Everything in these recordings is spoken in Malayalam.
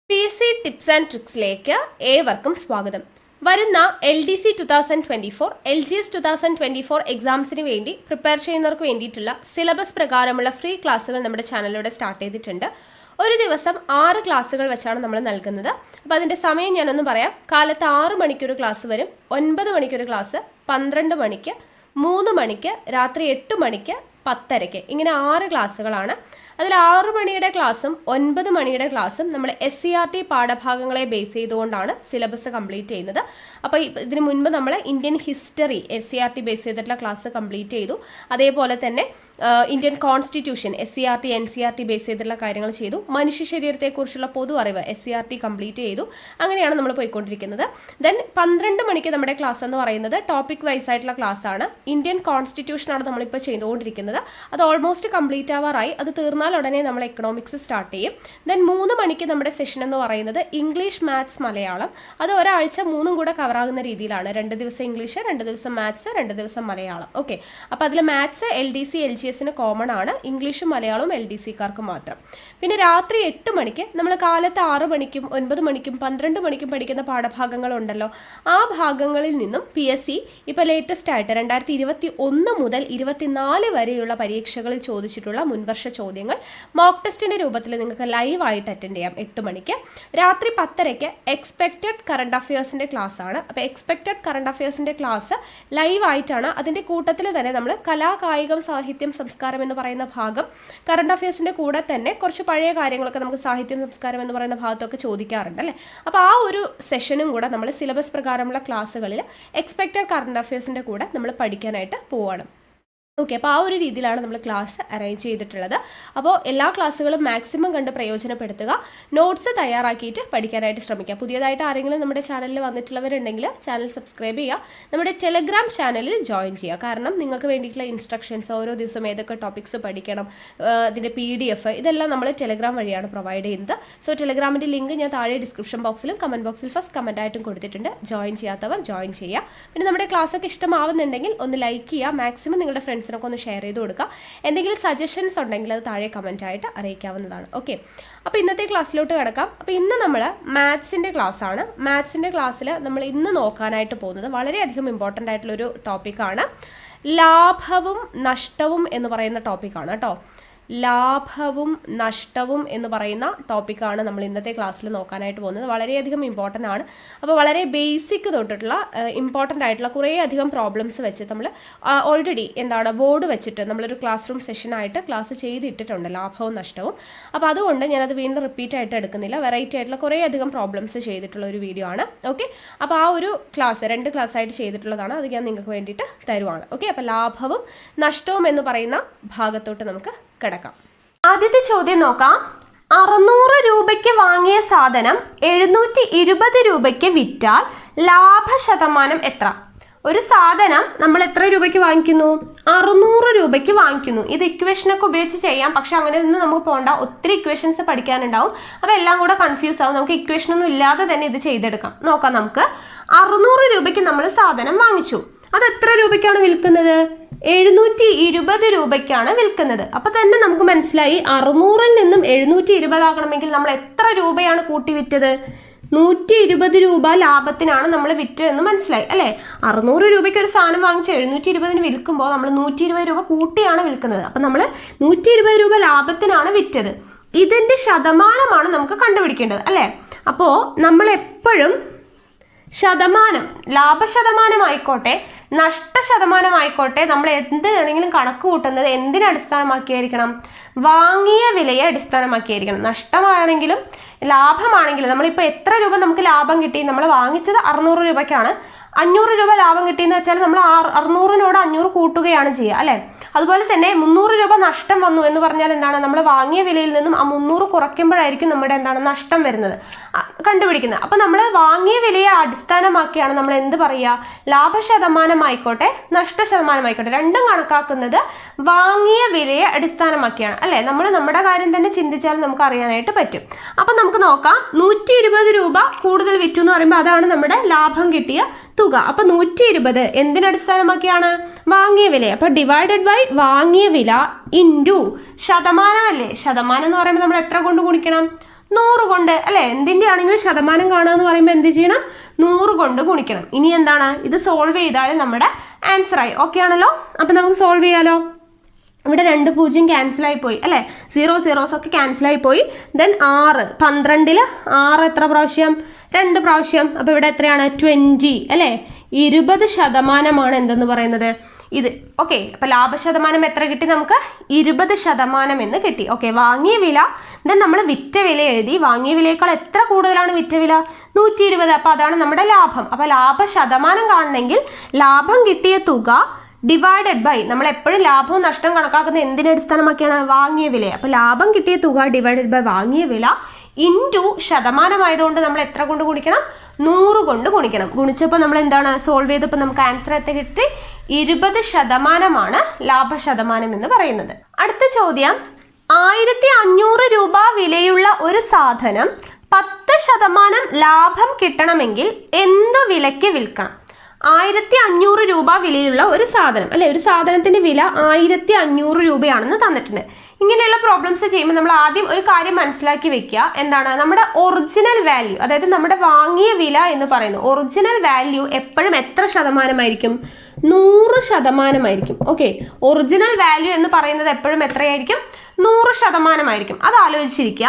PC ടിപ്സ് ആൻഡ് ട്രിക്സിലേക്ക് ഏവർക്കും സ്വാഗതം. വരുന്ന LDC 2024, LGS 2024 എക്സാംസിന് വേണ്ടി പ്രിപ്പയർ ചെയ്യുന്നവർക്ക് വേണ്ടിയിട്ടുള്ള സിലബസ് പ്രകാരമുള്ള ഫ്രീ ക്ലാസ്സുകൾ നമ്മുടെ ചാനലിലൂടെ സ്റ്റാർട്ട് ചെയ്തിട്ടുണ്ട്. ഒരു ദിവസം 6 ക്ലാസ്സുകൾ വെച്ചാണ് നമ്മൾ നൽകുന്നത്. അപ്പോൾ അതിൻ്റെ സമയം ഞാനൊന്ന് പറയാം. കാലത്ത് 6 മണിക്കൊരു ക്ലാസ് വരും, 9 മണിക്കൊരു ക്ലാസ്, 12 മണിക്ക്, 3 മണിക്ക്, രാത്രി 8 മണിക്ക്, 10:30. ഇങ്ങനെ 6 ക്ലാസ്സുകളാണ്. അതിൽ 6 മണിയുടെ ക്ലാസ്സും 9 മണിയുടെ ക്ലാസ്സും നമ്മൾ SCERT പാഠഭാഗങ്ങളെ ബേസ് ചെയ്തുകൊണ്ടാണ് സിലബസ് കംപ്ലീറ്റ് ചെയ്യുന്നത്. അപ്പോൾ ഇതിന് മുൻപ് നമ്മൾ ഇന്ത്യൻ ഹിസ്റ്ററി SCERT ബേസ് ചെയ്തിട്ടുള്ള ക്ലാസ് കംപ്ലീറ്റ് ചെയ്തു. അതേപോലെ തന്നെ Indian constitution SCERT NCERT base ചെയ്തിട്ടുള്ള കാര്യങ്ങൾ ചെയ്തു. മനുഷ്യ ശരീരത്തെക്കുറിച്ചുള്ള പൊതു അറിവ് SCERT കംപ്ലീറ്റ് ചെയ്തു. അങ്ങനെയാണ് നമ്മൾ പോയിക്കൊണ്ടിരിക്കുന്നത്. ദെൻ 12 മണിക്ക് നമ്മുടെ ക്ലാസ് എന്ന് പറയുന്നത് ടോപ്പിക് വൈസ് ആയിട്ടുള്ള ക്ലാസ് ആണ്. ഇന്ത്യൻ കോൺസ്റ്റിറ്റ്യൂഷനാണ് നമ്മളിപ്പോൾ ചെയ്തുകൊണ്ടിരിക്കുന്നത്. അത് ഓൾമോസ്റ്റ് കംപ്ലീറ്റ് ആവാറായി. അത് തീർന്നാൽ ഉടനെ നമ്മൾ എക്കണോമിക്സ് സ്റ്റാർട്ട് ചെയ്യും. ദെൻ 3 മണിക്ക് നമ്മുടെ സെഷൻ എന്ന് പറയുന്നത് ഇംഗ്ലീഷ്, മാത്സ്, മലയാളം. അത് ഒരാഴ്ച 3 കൂടെ കവർ ആകുന്ന രീതിയിലാണ്. 2 ദിവസം ഇംഗ്ലീഷ്, 2 ദിവസം മാത്സ്, 2 ദിവസം മലയാളം. ഓക്കെ, അപ്പോൾ അതിൽ മാത്സ് LDC LGSന് കോമൺ ആണ്, ഇംഗ്ലീഷും മലയാളവും LDCക്കാർക്ക് മാത്രം. പിന്നെ രാത്രി 8 മണിക്ക് നമ്മൾ കാലത്ത് 6 മണിക്കും 9 മണിക്കും 12 മണിക്കും പഠിക്കുന്ന പാഠഭാഗങ്ങളുണ്ടല്ലോ, ആ ഭാഗങ്ങളിൽ നിന്നും PSC ഇപ്പോൾ ലേറ്റസ്റ്റ് ആയിട്ട് 2021 മുതൽ 24 വരെയുള്ള പരീക്ഷകളിൽ ചോദിച്ചിട്ടുള്ള മുൻവർഷ ചോദ്യങ്ങൾ മോക്ക് ടെസ്റ്റിന്റെ രൂപത്തിൽ നിങ്ങൾക്ക് ലൈവായിട്ട് അറ്റൻഡ് ചെയ്യാം. 8 മണിക്ക്. രാത്രി 10:30 എക്സ്പെക്റ്റഡ് കറണ്ട് അഫയേഴ്സിന്റെ ക്ലാസ് ആണ്. അപ്പോൾ എക്സ്പെക്റ്റഡ് കറണ്ട് അഫയേഴ്സിന്റെ ക്ലാസ് ലൈവായിട്ടാണ്. അതിന്റെ കൂട്ടത്തിൽ തന്നെ നമ്മൾ കലാ, കായികം, സാഹിത്യം, സംസ്കാരം എന്ന് പറയുന്ന ഭാഗം, കറണ്ട് അഫയേഴ്സിന്റെ കൂടെ തന്നെ കുറച്ച് പഴയ കാര്യങ്ങളൊക്കെ നമുക്ക് സാഹിത്യം, സംസ്കാരം എന്ന് പറയുന്ന ഭാഗത്തൊക്കെ ചോദിക്കാറുണ്ട് അല്ലേ. അപ്പോൾ ആ ഒരു സെഷനും കൂടെ നമ്മൾ സിലബസ് പ്രകാരമുള്ള ക്ലാസ്സുകളിൽ എക്സ്പെക്റ്റഡ് കറണ്ട് അഫയേഴ്സിന്റെ കൂടെ നമ്മൾ പഠിക്കാനായിട്ട് പോവാണ്. ഓക്കെ, അപ്പോൾ ആ ഒരു രീതിയിലാണ് നമ്മൾ ക്ലാസ് അറേഞ്ച് ചെയ്തിട്ടുള്ളത്. അപ്പോൾ എല്ലാ ക്ലാസ്സുകളും മാക്സിമം കണ്ട് പ്രയോജനപ്പെടുത്തുക. നോട്ട്സ് തയ്യാറാക്കിയിട്ട് പഠിക്കാനായിട്ട് ശ്രമിക്കുക. പുതിയതായിട്ട് ആരെങ്കിലും നമ്മുടെ ചാനലിൽ വന്നിട്ടുള്ളവരുണ്ടെങ്കിൽ ചാനൽ സബ്സ്ക്രൈബ് ചെയ്യുക. നമ്മുടെ ടെലഗ്രാം ചാനലിൽ ജോയിൻ ചെയ്യുക. കാരണം നിങ്ങൾക്ക് വേണ്ടിയിട്ടുള്ള ഇൻസ്ട്രക്ഷൻസ്, ഓരോ ദിവസം ഏതൊക്കെ ടോപ്പിക്സ് പഠിക്കണം, അതിൻ്റെ PDF ഇതെല്ലാം നമ്മൾ ടെലഗ്രാം വഴിയാണ് പ്രൊവൈഡ് ചെയ്യുന്നത്. സോ ടെലഗ്രാമിൻ്റെ ലിങ്ക് ഞാൻ താഴെ ഡിസ്ക്രിപ്ഷൻ ബോക്സിലും കമൻറ്റ് ബോക്സിൽ ഫസ്റ്റ് കമൻറ്റായിട്ടും കൊടുത്തിട്ടുണ്ട്. ജോയിൻ ചെയ്യാത്തവർ ജോയിൻ ചെയ്യുക. പിന്നെ നമ്മുടെ ക്ലാസ്സൊക്കെ ഇഷ്ടമാവുന്നുണ്ടെങ്കിൽ ഒന്ന് ലൈക്ക് ചെയ്യുക. മാക്സിമം നിങ്ങളുടെ ഫ്രണ്ട്സിനൊക്കെ ഒന്ന് ഷെയർ ചെയ്ത് കൊടുക്കുക. എന്തെങ്കിലും സജഷൻസ് ഉണ്ടെങ്കിൽ അത് താഴെ കമൻ്റ് ആയിട്ട് അറിയിക്കാവുന്നതാണ്. ഓക്കെ, അപ്പോൾ ഇന്നത്തെ ക്ലാസ്സിലോട്ട് കിടക്കാം. അപ്പോൾ ഇന്ന് നമ്മൾ മാത്സിൻ്റെ ക്ലാസ് ആണ്. മാത്സിൻ്റെ ക്ലാസ്സിൽ നമ്മൾ ഇന്ന് നോക്കാനായിട്ട് പോകുന്നത് വളരെയധികം ഇമ്പോർട്ടൻ്റ് ആയിട്ടുള്ളൊരു ടോപ്പിക്കാണ്. ലാഭവും നഷ്ടവും എന്ന് പറയുന്ന ടോപ്പിക്കാണ് കേട്ടോ. ലാഭവും നഷ്ടവും എന്ന് പറയുന്ന ടോപ്പിക്കാണ് നമ്മൾ ഇന്നത്തെ ക്ലാസ്സിൽ നോക്കാനായിട്ട് പോകുന്നത്. വളരെയധികം ഇമ്പോർട്ടൻ്റ് ആണ്. അപ്പോൾ വളരെ ബേസിക് തൊട്ടിട്ടുള്ള ഇമ്പോർട്ടൻ്റ് ആയിട്ടുള്ള കുറേ അധികം പ്രോബ്ലംസ് വെച്ച് നമ്മൾ ഓൾറെഡി ബോർഡ് വെച്ചിട്ട് നമ്മളൊരു ക്ലാസ് റൂം സെഷനായിട്ട് ക്ലാസ് ചെയ്തിട്ടിട്ടുണ്ട്, ലാഭവും നഷ്ടവും. അപ്പോൾ അതുകൊണ്ട് ഞാനത് വീണ്ടും റിപ്പീറ്റ് ആയിട്ട് എടുക്കുന്നില്ല. വെറൈറ്റി ആയിട്ടുള്ള കുറേ അധികം പ്രോബ്ലംസ് ചെയ്തിട്ടുള്ള ഒരു വീഡിയോ ആണ്. ഓക്കെ, അപ്പോൾ ആ ഒരു ക്ലാസ് 2 ക്ലാസ് ആയിട്ട് ചെയ്തിട്ടുള്ളതാണ്. അത് ഞാൻ നിങ്ങൾക്ക് വേണ്ടിയിട്ട് തരുവാണ്. ഓക്കെ, അപ്പോൾ ലാഭവും നഷ്ടവും എന്ന് പറയുന്ന ഭാഗത്തോട്ട് നമുക്ക് കിടക്കാം. ആദ്യത്തെ ചോദ്യം നോക്കാം. 600 രൂപയ്ക്ക് വാങ്ങിയ സാധനം 720 രൂപയ്ക്ക് വിറ്റാൽ ലാഭശതമാനം എത്ര? ഒരു സാധനം നമ്മൾ എത്ര രൂപയ്ക്ക് വാങ്ങിക്കുന്നു? 600 രൂപയ്ക്ക് വാങ്ങിക്കുന്നു. ഇത് ഇക്വേഷനൊക്കെ ഉപയോഗിച്ച് ചെയ്യാം, പക്ഷെ അങ്ങനെ ഒന്നും നമുക്ക് പോകണ്ട. ഒത്തിരി ഇക്വേഷൻസ് പഠിക്കാനുണ്ടാവും. അപ്പോൾ എല്ലാം കൂടെ കൺഫ്യൂസ് ആവും. നമുക്ക് ഇക്വേഷനൊന്നും ഇല്ലാതെ തന്നെ ഇത് ചെയ്തെടുക്കാം. നോക്കാം നമുക്ക്. 600 രൂപയ്ക്ക് നമ്മൾ സാധനം വാങ്ങിച്ചു. അത് എത്ര രൂപയ്ക്കാണ് വിൽക്കുന്നത്? 720 രൂപയ്ക്കാണ് വിൽക്കുന്നത്. അപ്പോൾ തന്നെ നമുക്ക് മനസ്സിലായി 600-ൽ നിന്നും 720 ആകണമെങ്കിൽ നമ്മൾ എത്ര രൂപയാണ് കൂട്ടി വിറ്റത്? 120 രൂപ ലാഭത്തിനാണ് നമ്മൾ വിറ്റതെന്ന് മനസ്സിലായി അല്ലേ. 600 രൂപയ്ക്ക് ഒരു സാധനം വാങ്ങിച്ച് 720-ന് വിൽക്കുമ്പോൾ നമ്മൾ 120 രൂപ കൂട്ടിയാണ് വിൽക്കുന്നത്. അപ്പം നമ്മൾ 120 രൂപ ലാഭത്തിനാണ് വിറ്റത്. ഇതിൻ്റെ ശതമാനമാണ് നമുക്ക് കണ്ടുപിടിക്കേണ്ടത് അല്ലേ. അപ്പോൾ നമ്മൾ എപ്പോഴും ശതമാനം, ലാഭശതമാനമായിക്കോട്ടെ നഷ്ടശതമാനമായിക്കോട്ടെ, നമ്മൾ എന്ത് വേണമെങ്കിലും കണക്ക് കൂട്ടുന്നത് എന്തിനെ അടിസ്ഥാനമാക്കിയായിരിക്കണം? വാങ്ങിയ വിലയെ അടിസ്ഥാനമാക്കിയായിരിക്കണം. നഷ്ടമാണെങ്കിലും ലാഭമാണെങ്കിലും നമ്മളിപ്പോൾ എത്ര രൂപ നമുക്ക് ലാഭം കിട്ടി? നമ്മൾ വാങ്ങിച്ചത് 600 രൂപയ്ക്കാണ്. 500 രൂപ ലാഭം കിട്ടിയെന്ന് വെച്ചാൽ നമ്മൾ 600-നോട് 500 കൂട്ടുകയാണ് ചെയ്യുക അല്ലേ. അതുപോലെ തന്നെ 300 രൂപ നഷ്ടം വന്നു എന്ന് പറഞ്ഞാൽ എന്താണ്? നമ്മൾ വാങ്ങിയ വിലയിൽ നിന്നും ആ 300 കുറയ്ക്കുമ്പോഴായിരിക്കും നമ്മുടെ നഷ്ടം വരുന്നത് കണ്ടുപിടിക്കുന്നത്. അപ്പോൾ നമ്മൾ വാങ്ങിയ വിലയെ അടിസ്ഥാനമാക്കിയാണ് നമ്മൾ എന്ത് പറയുക? ലാഭശതമാനമായിക്കോട്ടെ നഷ്ടശതമാനമായിക്കോട്ടെ രണ്ടും കണക്കാക്കുന്നത് വാങ്ങിയ വിലയെ അടിസ്ഥാനമാക്കിയാണ് അല്ലേ. നമ്മൾ നമ്മുടെ കാര്യം തന്നെ ചിന്തിച്ചാൽ നമുക്ക് അറിയാനായിട്ട് പറ്റും. അപ്പം നമുക്ക് നോക്കാം. 120 രൂപ കൂടുതൽ വിറ്റു എന്ന് പറയുമ്പോൾ അതാണ് നമ്മുടെ ലാഭം കിട്ടിയ തുക. അപ്പം 120 എന്തിനടിസ്ഥാനമാക്കിയാണ്? വാങ്ങിയ വില. അപ്പം ഡിവൈഡഡ് ബൈ വാങ്ങിയ വില ഇൻറ്റു ശതമാനമല്ലേ. ശതമാനം എന്ന് പറയുമ്പോൾ നമ്മൾ എത്ര കൊണ്ട് ഗുണിക്കണം? 100 കൊണ്ട് അല്ലെ. എന്തിൻ്റെ ആണെങ്കിലും ശതമാനം കാണുക എന്ന് പറയുമ്പോൾ എന്ത് ചെയ്യണം? 100 കൊണ്ട് ഗുണിക്കണം. ഇനി എന്താണ്? ഇത് സോൾവ് ചെയ്താൽ നമ്മുടെ ആൻസർ ആയി. ഓക്കെ ആണല്ലോ. അപ്പം നമുക്ക് സോൾവ് ചെയ്യാലോ. ഇവിടെ 2 0 ക്യാൻസലായി പോയി അല്ലേ. 0 zeros ഒക്കെ ക്യാൻസലായി പോയി. ദെൻ 6 12 6 എത്ര പ്രാവശ്യം? 2 പ്രാവശ്യം. അപ്പോൾ ഇവിടെ എത്രയാണ്? 20 അല്ലേ. 20% എന്തെന്ന് പറയുന്നത് ഇത്. ഓക്കെ, അപ്പോൾ ലാഭശതമാനം എത്ര കിട്ടി നമുക്ക്? 20% എന്ന് കിട്ടി. ഓക്കെ, വാങ്ങിയ വില ദെൻ നമ്മൾ വിറ്റ വില എഴുതി. വാങ്ങിയ വിലയേക്കാൾ എത്ര കൂടുതലാണ് വിറ്റ വില? 120. അപ്പോൾ അതാണ് നമ്മുടെ ലാഭം. അപ്പോൾ ലാഭശതമാനം കാണണമെങ്കിൽ ലാഭം കിട്ടിയ തുക ഡിവൈഡഡ് ബൈ, നമ്മൾ എപ്പോഴും ലാഭവും നഷ്ടവും കണക്കാക്കുന്നത് എന്തിനെ അടിസ്ഥാനമാക്കിയാണ്? വാങ്ങിയ വില. അപ്പോൾ ലാഭം കിട്ടിയ തുക ഡിവൈഡഡ് ബൈ വാങ്ങിയ വില ഇൻറ്റു ശതമാനമായതുകൊണ്ട് നമ്മൾ എത്ര കൊണ്ട് ഗുണിക്കണം? 100 കൊണ്ട് ഗുണിക്കണം. ഗുണിച്ചപ്പോൾ നമ്മൾ എന്താണ് സോൾവ് ചെയ്തപ്പോൾ നമുക്ക് ആൻസർ എത്ര കിട്ടി? 20% ലാഭശതമാനം എന്ന് പറയുന്നത്. അടുത്ത ചോദ്യം, 1500 രൂപ വിലയുള്ള ഒരു സാധനം 10% ലാഭം കിട്ടണമെങ്കിൽ എന്ത് വിലയ്ക്ക് വിൽക്കണം? 1500 രൂപ വിലയുള്ള ഒരു സാധനം അല്ലെ. ഒരു സാധനത്തിന്റെ വില 1500 രൂപയാണെന്ന് തന്നിട്ടുണ്ട്. ഇങ്ങനെയുള്ള പ്രോബ്ലംസ് ചെയ്യുമ്പോൾ നമ്മൾ ആദ്യം ഒരു കാര്യം മനസ്സിലാക്കി വെക്കുക. എന്താണ്? നമ്മുടെ ഒറിജിനൽ വാല്യൂ, അതായത് നമ്മുടെ വാങ്ങിയ വില എന്ന് പറയുന്നത് ഒറിജിനൽ വാല്യൂ എപ്പോഴും എത്ര ശതമാനമായിരിക്കും? 100% ഓക്കെ, ഒറിജിനൽ വാല്യൂ എന്ന് പറയുന്നത് എപ്പോഴും എത്രയായിരിക്കും? 100% അത് ആലോചിച്ചിരിക്കുക.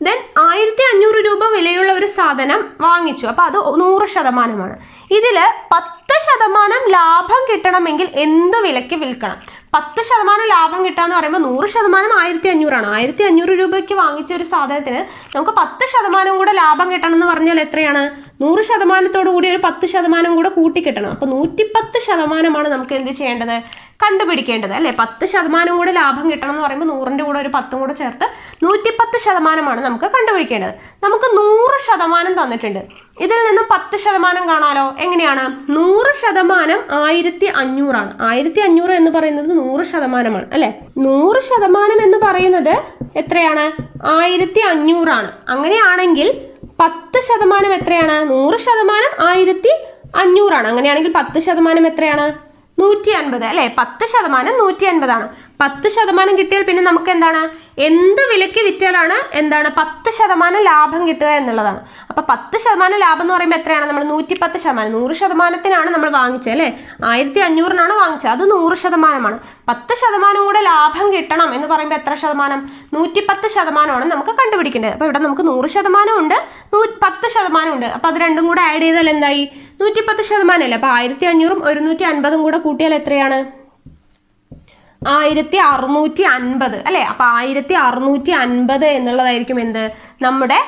ദെൻ 1500 രൂപ വിലയുള്ള ഒരു സാധനം വാങ്ങിച്ചു. അപ്പോൾ അത് 100%. ഇതിൽ 10% ലാഭം കിട്ടണമെങ്കിൽ എന്ത് വിലയ്ക്ക് വിൽക്കണം? 10% ലാഭം കിട്ടുക എന്ന് പറയുമ്പോൾ 100% 1500 ആണ്. 1500 രൂപയ്ക്ക് വാങ്ങിച്ച ഒരു സാധനത്തിന് നമുക്ക് 10% കൂടെ ലാഭം കിട്ടണം എന്ന് പറഞ്ഞാൽ എത്രയാണ്? 100% കൂടി ഒരു 10% കൂടെ കൂട്ടിക്കിട്ടണം. അപ്പോൾ 110% നമുക്ക് എന്ത് ചെയ്യേണ്ടത്? കണ്ടുപിടിക്കേണ്ടത് അല്ലേ. 10% കൂടെ ലാഭം കിട്ടണം എന്ന് പറയുമ്പോൾ 100ന്റെ കൂടെ ഒരു 10 കൂടെ ചേർത്ത് 110% നമുക്ക് കണ്ടുപിടിക്കേണ്ടത്. നമുക്ക് 100% തന്നിട്ടുണ്ട്. ഇതിൽ നിന്നും 10% കാണാലോ. എങ്ങനെയാണ്? 100% 1500 ആണ്. 1500 എന്ന് പറയുന്നത് 100% അല്ലെ. 100% എന്ന് പറയുന്നത് എത്രയാണ്? 1500 ആണ്. അങ്ങനെയാണെങ്കിൽ 10% എത്രയാണ്? 100% 1500 ആണ്. അങ്ങനെയാണെങ്കിൽ 10% എത്രയാണ്? 150 അല്ലെ. 10% 150 ആണ്. 10% കിട്ടിയാൽ പിന്നെ നമുക്ക് എന്താണ്? എന്ത് വിലയ്ക്ക് വിറ്റാലാണ് എന്താണ് 10% ലാഭം കിട്ടുക എന്നുള്ളതാണ്. അപ്പോൾ 10% ലാഭം എന്ന് പറയുമ്പോൾ എത്രയാണ്? നമ്മൾ 110%. 100%-നാണ് നമ്മൾ വാങ്ങിച്ചത് അല്ലേ. 1500-നാണ് വാങ്ങിച്ചത്. അത് 100%-ആണ്. 10% കൂടെ ലാഭം കിട്ടണം എന്ന് പറയുമ്പോൾ എത്ര ശതമാനം? 110%-ആണ് നമുക്ക് കണ്ടുപിടിക്കേണ്ടത്. അപ്പോൾ ഇവിടെ നമുക്ക് 100% ഉണ്ട്, 10% ഉണ്ട്. അപ്പോൾ അത് രണ്ടും കൂടെ ആഡ് ചെയ്താൽ എന്തായി? 110% അല്ലേ. അപ്പോൾ 1500-ഉം 150-ഉം കൂടെ കൂട്ടിയാൽ എത്രയാണ്? 1650 അല്ലേ. അപ്പോൾ 1650 എന്നുള്ളതായിരിക്കും എന്ത്? നമ്മുടെ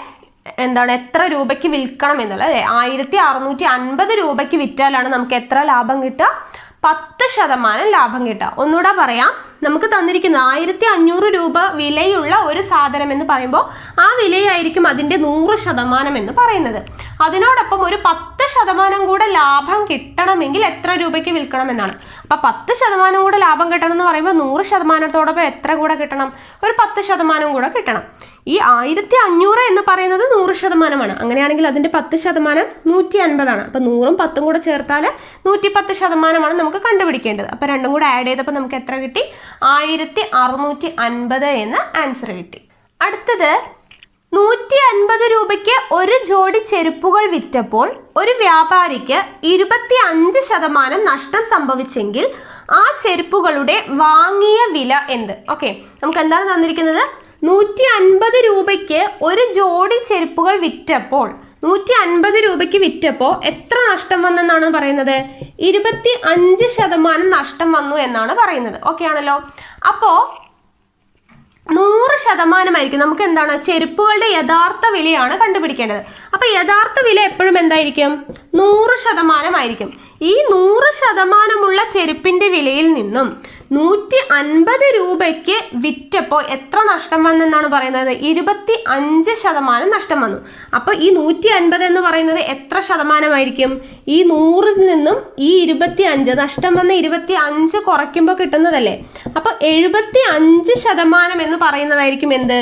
എന്താണ് എത്ര രൂപയ്ക്ക് വിൽക്കണം എന്നുള്ളത് അല്ലേ. 1650 രൂപയ്ക്ക് വിറ്റാലാണ് നമുക്ക് എത്ര ലാഭം കിട്ടുക? 10% ലാഭം കിട്ടുക. ഒന്നുകൂടെ പറയാം, നമുക്ക് തന്നിരിക്കുന്ന 1500 രൂപ വിലയുള്ള ഒരു സാധനം എന്ന് പറയുമ്പോൾ ആ വിലയായിരിക്കും അതിൻ്റെ 100% എന്ന് പറയുന്നത്. അതിനോടൊപ്പം ഒരു 10% കൂടെ ലാഭം കിട്ടണമെങ്കിൽ എത്ര രൂപയ്ക്ക് വിൽക്കണം എന്നാണ്. അപ്പം 10% കൂടെ ലാഭം കിട്ടണം എന്ന് പറയുമ്പോൾ 100%-തോടൊപ്പം എത്ര കൂടെ കിട്ടണം? ഒരു 10% കൂടെ കിട്ടണം. ഈ 1500 എന്ന് പറയുന്നത് 100%-ആണ്. അങ്ങനെയാണെങ്കിൽ അതിൻ്റെ 10% 150 ആണ്. അപ്പം 100-ഉം 10-ഉം കൂടെ ചേർത്താൽ 110%-ആണ് നമുക്ക് കണ്ടുപിടിക്കേണ്ടത്. അപ്പം രണ്ടും കൂടെ ആഡ് ചെയ്തപ്പോൾ നമുക്ക് എത്ര കിട്ടി? 1650 എന്ന ആൻസർ കിട്ടി. അടുത്തത് 150 രൂപയ്ക്ക് ഒരു ജോഡി ചെരുപ്പുകൾ വിറ്റപ്പോൾ ഒരു വ്യാപാരിക്ക് 25% നഷ്ടം സംഭവിച്ചെങ്കിൽ ആ ചെരുപ്പുകളുടെ വാങ്ങിയ വില എന്ത്? ഓക്കെ, നമുക്ക് എന്താണ് തന്നിരിക്കുന്നത്? 150 രൂപയ്ക്ക് ഒരു ജോഡി ചെരുപ്പുകൾ വിറ്റപ്പോൾ 150 രൂപയ്ക്ക് വിറ്റപ്പോൾ എത്ര നഷ്ടം വന്നെന്നാണ് പറയുന്നത്? 25% നഷ്ടം വന്നു എന്നാണ് പറയുന്നത്. ഓക്കെ ആണല്ലോ. അപ്പോൾ 100% നമുക്ക് എന്താണ്? ചെരുപ്പുകളുടെ യഥാർത്ഥ വിലയാണ് കണ്ടുപിടിക്കേണ്ടത്. അപ്പോൾ യഥാർത്ഥ വില എപ്പോഴും എന്തായിരിക്കും? 100% ആയിരിക്കും. ഈ 100%-ഉള്ള ചെരുപ്പിന്റെ വിലയിൽ നിന്നും 150 രൂപയ്ക്ക് വിറ്റപ്പോൾ എത്ര നഷ്ടം വന്നെന്നാണ് പറയുന്നത്? 25% നഷ്ടം വന്നു. അപ്പോൾ ഈ 150 എന്ന് പറയുന്നത് എത്ര ശതമാനമായിരിക്കും? ഈ 100-ൽ നിന്നും ഈ 25 നഷ്ടം വന്ന 25 കുറയ്ക്കുമ്പോൾ കിട്ടുന്നതല്ലേ. അപ്പോൾ 75% എന്ന് പറയുന്നതായിരിക്കും എന്ത്?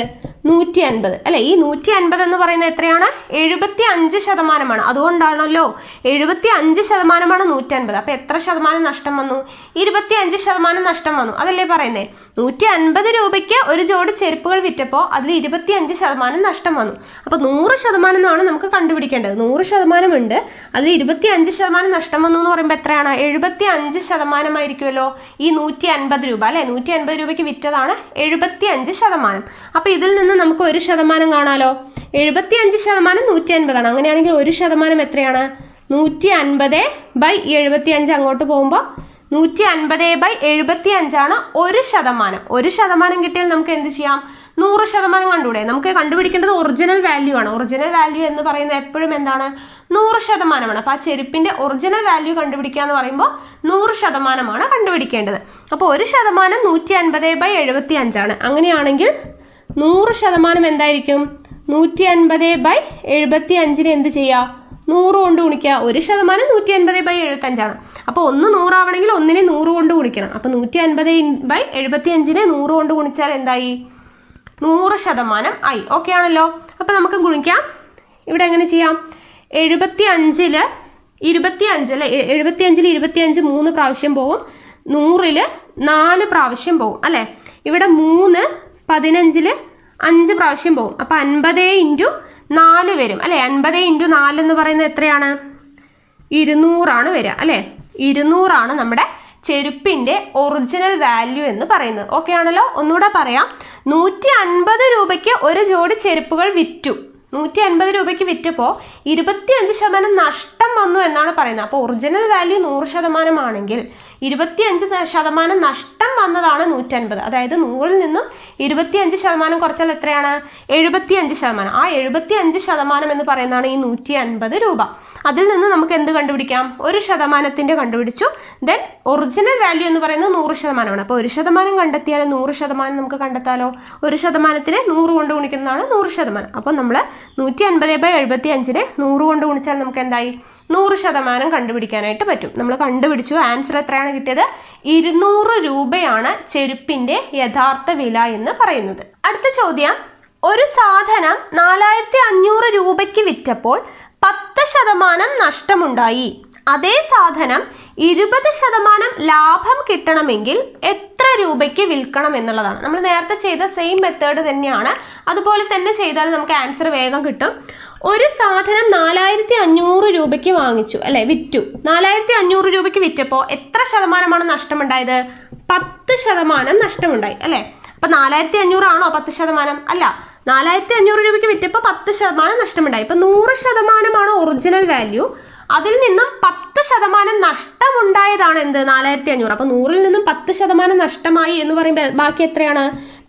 150 അല്ലെ. ഈ 150 എന്ന് പറയുന്നത് എത്രയാണ്? 75%. അതുകൊണ്ടാണല്ലോ 75%മാണ് 150. അപ്പൊ എത്ര ശതമാനം നഷ്ടം വന്നു? 25% നഷ്ടം വന്നു. അതല്ലേ പറയുന്നേ? 150 രൂപയ്ക്ക് ഒരു ജോഡി ചെരുപ്പുകൾ വിറ്റപ്പോൾ അതിൽ 25% നഷ്ടം വന്നു. അപ്പൊ 100% എന്നാണ് നമുക്ക് കണ്ടുപിടിക്കേണ്ടത്. 100% ഉണ്ട്, അതിൽ 25% നഷ്ടം വന്നു എന്ന് പറയുമ്പോൾ എത്രയാണ്? 75% ആയിരിക്കുമല്ലോ ഈ 150 രൂപ അല്ലെ. 150 രൂപയ്ക്ക് വിറ്റതാണ് 75%. അപ്പൊ ഇതിൽ നിന്ന് നമുക്ക് 1% കാണാലോ. 75% 150 ആണ്. അങ്ങനെയാണെങ്കിൽ 1% എത്രയാണ്? 150/75. അങ്ങോട്ട് പോകുമ്പോൾ 150/75 ആണ് 1%. 1% കിട്ടിയാൽ നമുക്ക് എന്ത് ചെയ്യാം? 100% കണ്ടുകൂടെ? നമുക്ക് കണ്ടുപിടിക്കേണ്ടത് ഒറിജിനൽ വാല്യൂ ആണ്. ഒറിജിനൽ വാല്യൂ എന്ന് പറയുന്നത് എപ്പോഴും എന്താണ്? 100%. അപ്പൊ ആ ചെരുപ്പിന്റെ ഒറിജിനൽ വാല്യൂ കണ്ടുപിടിക്കുക എന്ന് പറയുമ്പോൾ 100% കണ്ടുപിടിക്കേണ്ടത്. അപ്പോൾ 1% 150/75 ആണ്. അങ്ങനെയാണെങ്കിൽ 100% എന്തായിരിക്കും? 150/75 എന്ത് ചെയ്യുക? 100 കൊണ്ട് ഗുണിക്കുക. 1% 150/75 ആണ്. അപ്പോൾ 100 ആവണമെങ്കിൽ 100 കൊണ്ട് ഗുണിക്കണം. അപ്പൊ 150/75 100 കൊണ്ട് ഗുണിച്ചാൽ എന്തായി? 100% ആയി. ഓക്കെ ആണല്ലോ. അപ്പൊ നമുക്ക് ഗുണിക്കാം. ഇവിടെ എങ്ങനെ ചെയ്യാം? 75 അല്ലെ. 75 3 പ്രാവശ്യം പോകും. 100 4 പ്രാവശ്യം പോകും അല്ലെ. ഇവിടെ 3 15 5 പ്രാവശ്യം പോകും. അപ്പൊ 50 × 4 വരും അല്ലെ. 50 × 4 എന്ന് പറയുന്നത് എത്രയാണ്? 200 വരിക അല്ലെ. 200 നമ്മുടെ ചെരുപ്പിന്റെ ഒറിജിനൽ വാല്യൂ എന്ന് പറയുന്നത്. ഓക്കെ ആണല്ലോ. ഒന്നുകൂടെ പറയാം. 150 രൂപയ്ക്ക് ഒരു ജോഡി ചെരുപ്പുകൾ വിറ്റു. 150 രൂപയ്ക്ക് വിറ്റപ്പോൾ 25% നഷ്ടം വന്നു എന്നാണ് പറയുന്നത്. അപ്പോൾ ഒറിജിനൽ വാല്യൂ 100% ആണെങ്കിൽ 25% നഷ്ടം വന്നതാണ് 150. അതായത് 100ൽ നിന്നും 25% കുറച്ചാൽ എത്രയാണ്? 75%. ആ 75% എന്ന് പറയുന്നതാണ് ഈ 150 രൂപ. അതിൽ നിന്ന് നമുക്ക് എന്ത് കണ്ടുപിടിക്കാം? 1% കണ്ടുപിടിച്ചു. ദെൻ ഒറിജിനൽ വാല്യൂ എന്ന് പറയുന്നത് 100%. അപ്പോൾ 1% കണ്ടെത്തിയാൽ 100% നമുക്ക് കണ്ടെത്താലോ. 1%നെ 100 കൊണ്ട് ഗുണിക്കുന്നതാണ് 100%. അപ്പം നമ്മൾ 150/75 100 കൊണ്ട് ഗുണിച്ചാൽ നമുക്ക് എന്തായി? 100% കണ്ടുപിടിക്കാനായിട്ട് പറ്റും. നമ്മൾ കണ്ടുപിടിച്ചു. ആൻസർ എത്രയാണ് കിട്ടിയത്? 200 രൂപയാണ് ചെരുപ്പിന്റെ യഥാർത്ഥ വില എന്ന് പറയുന്നത്. അടുത്ത ചോദ്യം, ഒരു സാധനം 4500 രൂപയ്ക്ക് വിറ്റപ്പോൾ 10% നഷ്ടമുണ്ടായി. അതേ സാധനം 20% ലാഭം കിട്ടണമെങ്കിൽ എത്ര രൂപയ്ക്ക് വിൽക്കണം എന്നുള്ളതാണ്. നമ്മൾ നേരത്തെ ചെയ്ത സെയിം മെത്തേഡ് തന്നെയാണ്. അതുപോലെ തന്നെ ചെയ്താൽ നമുക്ക് ആൻസർ വേഗം കിട്ടും. ഒരു സാധനം 4500 രൂപയ്ക്ക് വാങ്ങിച്ചു അല്ലെ, വിറ്റു. 4500 രൂപയ്ക്ക് വിറ്റപ്പോൾ എത്ര ശതമാനമാണ് നഷ്ടമുണ്ടായത്? 10% നഷ്ടമുണ്ടായി അല്ലെ. അപ്പൊ 4500 ആണോ 10%? അല്ല, 4500 രൂപയ്ക്ക് വിറ്റപ്പോൾ 10% നഷ്ടമുണ്ടായി. ഇപ്പൊ 100% ഒറിജിനൽ വാല്യൂ. അതിൽ നിന്നും 10% നഷ്ടമുണ്ടായതാണ് എന്ത്? 4500. അപ്പൊ 100ൽ നിന്നും 10% നഷ്ടമായി എന്ന് പറയുമ്പോൾ ബാക്കി എത്രയാണ്?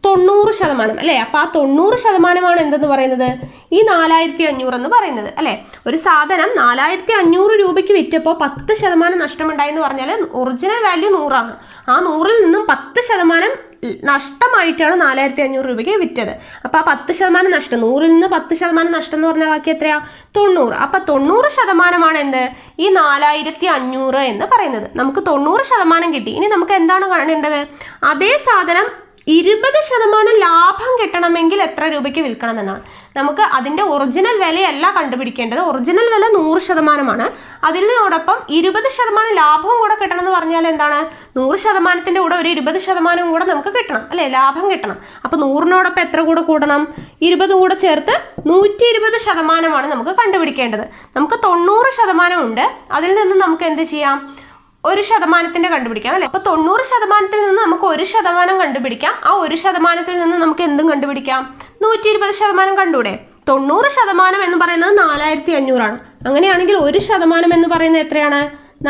90% അല്ലെ. അപ്പൊ ആ 90% എന്തെന്ന് പറയുന്നത്? ഈ 4500 എന്ന് പറയുന്നത് അല്ലെ. ഒരു സാധനം 4500 രൂപയ്ക്ക് വിറ്റപ്പോൾ 10% നഷ്ടമുണ്ടായി എന്ന് പറഞ്ഞാൽ ഒറിജിനൽ വാല്യൂ 100 ആണ്. ആ 100ൽ നിന്നും 10% നഷ്ടമായിട്ടാണ് 4500 രൂപയ്ക്ക് വിറ്റത്. അപ്പൊ ആ 10% നഷ്ടം, 100ൽ നിന്ന് 10% നഷ്ടം എന്ന് പറഞ്ഞാൽ ബാക്കി എത്രയാ? 90. അപ്പൊ 90% എന്ത്? ഈ 4500 എന്ന് പറയുന്നത്. നമുക്ക് 90% കിട്ടി. ഇനി നമുക്ക് എന്താണ് കാണേണ്ടത്? അതേ സാധനം 20% ലാഭം കിട്ടണമെങ്കിൽ എത്ര രൂപയ്ക്ക് വിൽക്കണം എന്നാണ്. നമുക്ക് അതിന്റെ ഒറിജിനൽ വിലയല്ല കണ്ടുപിടിക്കേണ്ടത്. ഒറിജിനൽ വില 100%. അതിനോടൊപ്പം 20% ലാഭവും കൂടെ കിട്ടണം എന്ന് പറഞ്ഞാൽ എന്താണ്? 100%ന്റെ കൂടെ ഒരു 20% കൂടെ നമുക്ക് കിട്ടണം അല്ലെ, ലാഭം കിട്ടണം. അപ്പൊ 100നോടൊപ്പം എത്ര കൂടെ കൂടണം? 20 കൂടെ ചേർത്ത് 120% നമുക്ക് കണ്ടുപിടിക്കേണ്ടത്. നമുക്ക് 90% ഉണ്ട്. അതിൽ നിന്ന് നമുക്ക് എന്ത് ചെയ്യാം? 1% കണ്ടുപിടിക്കാം അല്ലെ. അപ്പൊ 90%ൽ നിന്ന് നമുക്ക് 1% കണ്ടുപിടിക്കാം. ആ 1%ൽ നിന്ന് നമുക്ക് എന്തും കണ്ടുപിടിക്കാം? 120% കണ്ടൂടെ? 90% എന്ന് പറയുന്നത് 4500 ആണ്. അങ്ങനെയാണെങ്കിൽ 1% എന്ന് പറയുന്നത് എത്രയാണ്?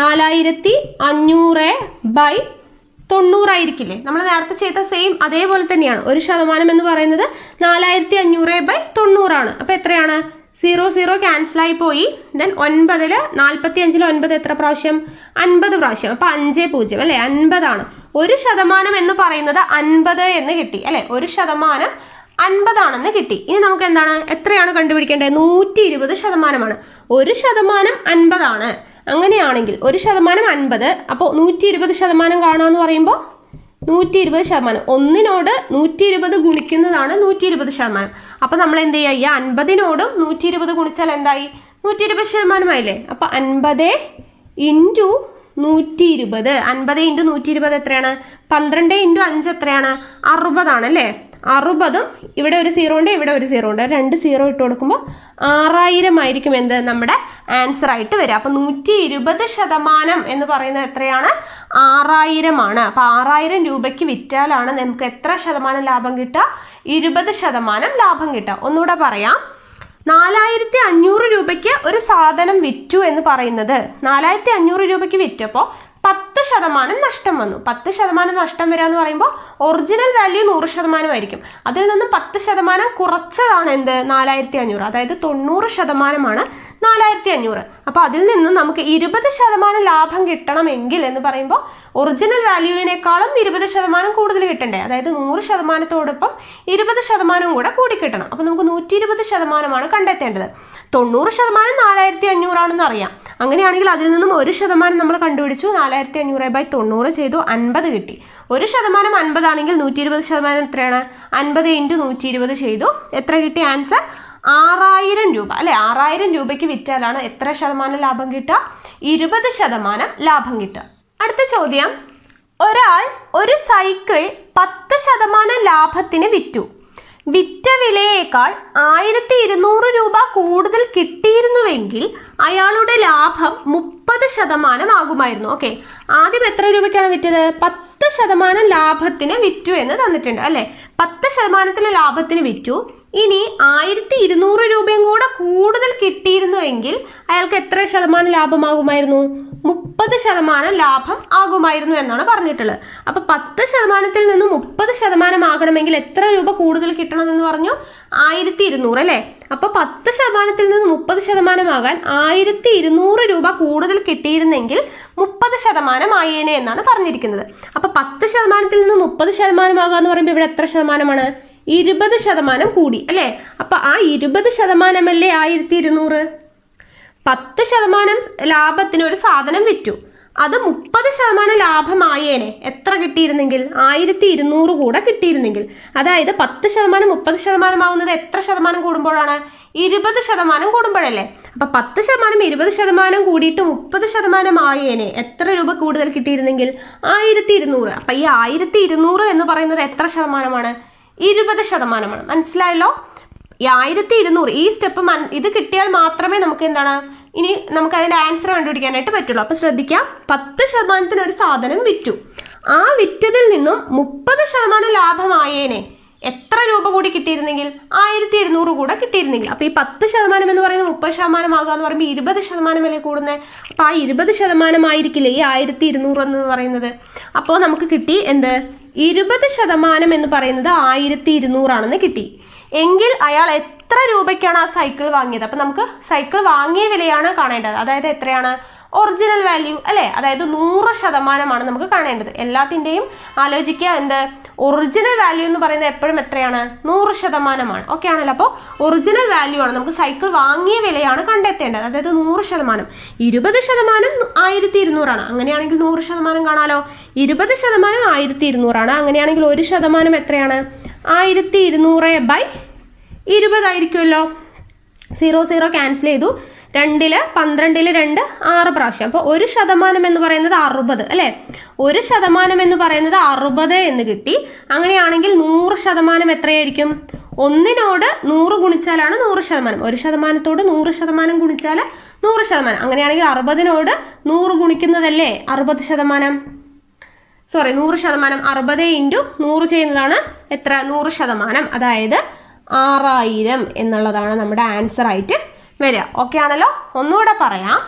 4500/90 ആയിരിക്കില്ലേ? നമ്മൾ നേരത്തെ ചെയ്ത സെയിം അതേപോലെ തന്നെയാണ്. 1% എന്ന് പറയുന്നത് 4500/90 ആണ്. അപ്പൊ എത്രയാണ്? 0 ക്യാൻസൽ ആയി പോയി. ദെൻ 9 45 9 എത്ര പ്രാവശ്യം? 50 പ്രാവശ്യം. അപ്പൊ 5 0 അല്ലെ, 50 ആണ്. 1% എന്ന് പറയുന്നത് 50 എന്ന് കിട്ടി അല്ലെ. 1% 50 ആണെന്ന് കിട്ടി. ഇനി നമുക്ക് എന്താണ്? എത്രയാണ് കണ്ടുപിടിക്കേണ്ടത്? 120%. 1% 50 ആണ്. അങ്ങനെയാണെങ്കിൽ 1% 50. അപ്പോൾ 120% കാണാന്ന് പറയുമ്പോൾ 120%. ഒന്നിനോട് 120 ഗുണിക്കുന്നതാണ് 120%. അപ്പോൾ നമ്മൾ എന്ത് ചെയ്യുക, ഈ 50നോടും 120 ഗുണിച്ചാൽ എന്തായി, 120% ആയില്ലേ. അപ്പോൾ 50 ഇൻറ്റു 120, 50 ഇൻറ്റു 120 എത്രയാണ്, 12 ഇൻറ്റു 5 എത്രയാണ്, 60 ആണല്ലേ. 60ഉം ഇവിടെ ഒരു 0 ഉണ്ട്, ഇവിടെ ഒരു 0 ഉണ്ട്, 2 0 ഇട്ട് കൊടുക്കുമ്പോൾ 6000 ആയിരിക്കും എന്ത് നമ്മുടെ ആൻസർ ആയിട്ട് വരിക. അപ്പം 120% എന്ന് പറയുന്നത് എത്രയാണ്, 6000 ആണ്. അപ്പം 6000 രൂപയ്ക്ക് വിറ്റാലാണ് നമുക്ക് എത്ര ശതമാനം ലാഭം കിട്ടുക, 20% ലാഭം കിട്ടുക. ഒന്നുകൂടെ പറയാം, 4500 രൂപയ്ക്ക് ഒരു സാധനം വിറ്റു എന്ന് പറയുന്നത്, 4500 രൂപയ്ക്ക് വിറ്റപ്പോൾ 10% നഷ്ടം വന്നു. 10% നഷ്ടം വരിക എന്ന് പറയുമ്പോൾ ഒറിജിനൽ വാല്യൂ 100% ആയിരിക്കും. അതിൽ നിന്നും 10% കുറച്ചതാണ് എന്ത്, 4500. അതായത് 90% 4500. അപ്പോൾ അതിൽ നിന്നും നമുക്ക് 20% ലാഭം കിട്ടണമെങ്കിൽ എന്ന് പറയുമ്പോൾ ഒറിജിനൽ വാല്യൂവിനേക്കാളും 20% കൂടുതൽ കിട്ടണ്ടേ. അതായത് 100%തോടൊപ്പം 20% കൂടെ കൂടി കിട്ടണം. അപ്പോൾ നമുക്ക് 120% കണ്ടെത്തേണ്ടത്. 90% 4500 ആണെന്ന് അറിയാം. അങ്ങനെയാണെങ്കിൽ അതിൽ നിന്നും 1% നമ്മൾ കണ്ടുപിടിച്ചു. 4500/90 ചെയ്തു, 50 കിട്ടി. 1% 50 ആണെങ്കിൽ 120% എത്രയാണ്, 50 ഇൻറ്റു 120 ചെയ്തു, എത്ര കിട്ടി ആൻസർ, 6000 രൂപ അല്ലെ. 6000 രൂപയ്ക്ക് വിറ്റാലാണ് എത്ര ശതമാനം ലാഭം കിട്ടുക, 20% ലാഭം കിട്ടുക. അടുത്ത ചോദ്യം, ഒരാൾ ഒരു സൈക്കിൾ 10% ലാഭത്തിന് വിറ്റു. വിറ്റ വിലയേക്കാൾ 1200 രൂപ കൂടുതൽ കിട്ടിയിരുന്നുവെങ്കിൽ അയാളുടെ ലാഭം 30% ആകുമായിരുന്നു. ഓക്കെ, ആദ്യം എത്ര രൂപയ്ക്കാണ് വിറ്റത്, 10% ലാഭത്തിന് വിറ്റു എന്ന് തന്നിട്ടുണ്ട് അല്ലെ. 10% ലാഭത്തിന് വിറ്റു. ഇനി 1200 രൂപയും കൂടെ കൂടുതൽ കിട്ടിയിരുന്നുവെങ്കിൽ അയാൾക്ക് എത്ര ശതമാനം ലാഭമാകുമായിരുന്നു, 30% ലാഭം ആകുമായിരുന്നു എന്നാണ് പറഞ്ഞിട്ടുള്ളത്. അപ്പൊ 10%-ൽ നിന്നും 30% ആകണമെങ്കിൽ എത്ര രൂപ കൂടുതൽ കിട്ടണം എന്ന് പറഞ്ഞു, 1200 അല്ലെ. അപ്പൊ 10%-ൽ നിന്ന് 30% ആകാൻ 1200 രൂപ കൂടുതൽ കിട്ടിയിരുന്നെങ്കിൽ 30% ആയേനെ എന്നാണ് പറഞ്ഞിരിക്കുന്നത്. അപ്പൊ 10%-ൽ നിന്ന് 30% ആകുക എന്ന് പറയുമ്പോൾ ഇവിടെ എത്ര ശതമാനമാണ്, 20% കൂടി അല്ലേ. അപ്പൊ ആ 20% അല്ലേ 1200. 10% ലാഭത്തിന് ഒരു സാധനം വിറ്റു, അത് 30% ലാഭമായേനെ എത്ര കിട്ടിയിരുന്നെങ്കിൽ, 1200 കൂടെ കിട്ടിയിരുന്നെങ്കിൽ. അതായത് 10% 30% ആവുന്നത് എത്ര ശതമാനം കൂടുമ്പോഴാണ്, 20% കൂടുമ്പോഴല്ലേ. അപ്പൊ 10% 20% കൂടിയിട്ട് 30% ആയേനെ എത്ര രൂപ കൂടുതൽ കിട്ടിയിരുന്നെങ്കിൽ, 1200. അപ്പൊ ഈ 1200 എന്ന് പറയുന്നത് എത്ര ശതമാനമാണ്, 20%. മനസ്സിലായല്ലോ. ഈ 1200 ഈ സ്റ്റെപ്പ് ഇത് കിട്ടിയാൽ മാത്രമേ നമുക്ക് എന്താണ് ഇനി നമുക്ക് അതിന്റെ ആൻസർ കണ്ടുപിടിക്കാനായിട്ട് പറ്റുള്ളൂ. അപ്പൊ ശ്രദ്ധിക്കാം, 10% ഒരു സാധനം വിറ്റു, ആ വിറ്റതിൽ നിന്നും 30% ലാഭമായേനെ എത്ര രൂപ കൂടി കിട്ടിയിരുന്നെങ്കിൽ, 1200 കൂടെ കിട്ടിയിരുന്നെങ്കിൽ. അപ്പൊ ഈ 10% എന്ന് പറയുന്നത് 30% ആകുക എന്ന് പറയുമ്പോൾ 20% അല്ലേ കൂടുന്നത്. അപ്പൊ ആ 20% ആയിരിക്കില്ലേ ഈ 1200 എന്ന് പറയുന്നത്. അപ്പോൾ നമുക്ക് കിട്ടി എന്ത്, 20% എന്ന് പറയുന്നത് 1200 ആണെന്ന് കിട്ടി. എങ്കിൽ അയാൾ എത്ര രൂപയ്ക്കാണ് ആ സൈക്കിൾ വാങ്ങിയത്. അപ്പൊ നമുക്ക് സൈക്കിൾ വാങ്ങിയ വിലയാണ് കാണേണ്ടത്. അതായത് എത്രയാണ്, ഒറിജിനൽ വാല്യൂ അല്ലേ. അതായത് 100% നമുക്ക് കാണേണ്ടത്. എല്ലാത്തിൻ്റെയും ആലോചിക്കുക, എന്ത്, ഒറിജിനൽ വാല്യൂ എന്ന് പറയുന്നത് എപ്പോഴും എത്രയാണ്, 100% ഓക്കെ ആണല്ലോ. അപ്പോൾ ഒറിജിനൽ വാല്യൂ ആണ്, നമുക്ക് സൈക്കിൾ വാങ്ങിയ വിലയാണ് കണ്ടെത്തേണ്ടത്. അതായത് 100%. 20% 1200 ആണ്. അങ്ങനെയാണെങ്കിൽ 100% കാണാലോ. 20% 1200 ആണ്. അങ്ങനെയാണെങ്കിൽ 1% എത്രയാണ്, 1200/20 ആയിരിക്കുമല്ലോ. 0 ക്യാൻസൽ ചെയ്തു. 2 12 2 6 പ്രാവശ്യം. അപ്പോൾ 1% എന്ന് പറയുന്നത് 60 അല്ലേ. 1% എന്ന് പറയുന്നത് 60 എന്ന് കിട്ടി. അങ്ങനെയാണെങ്കിൽ 100% എത്രയായിരിക്കും, 1നോട് 100 ഗുണിച്ചാലാണ് 100%. 1%-തോട് 100% ഗുണിച്ചാൽ 100%. അങ്ങനെയാണെങ്കിൽ 60നോട് 100 ഗുണിക്കുന്നതല്ലേ 60%. സോറി 100%. 60 ഇൻറ്റു 100 ചെയ്യുന്നതാണ് എത്ര, 100%. അതായത് 6000 എന്നുള്ളതാണ് നമ്മുടെ ആൻസർ ആയിട്ട് വരിക. ഓക്കെ ആണല്ലോ. ഒന്നുകൂടെ പറയാം,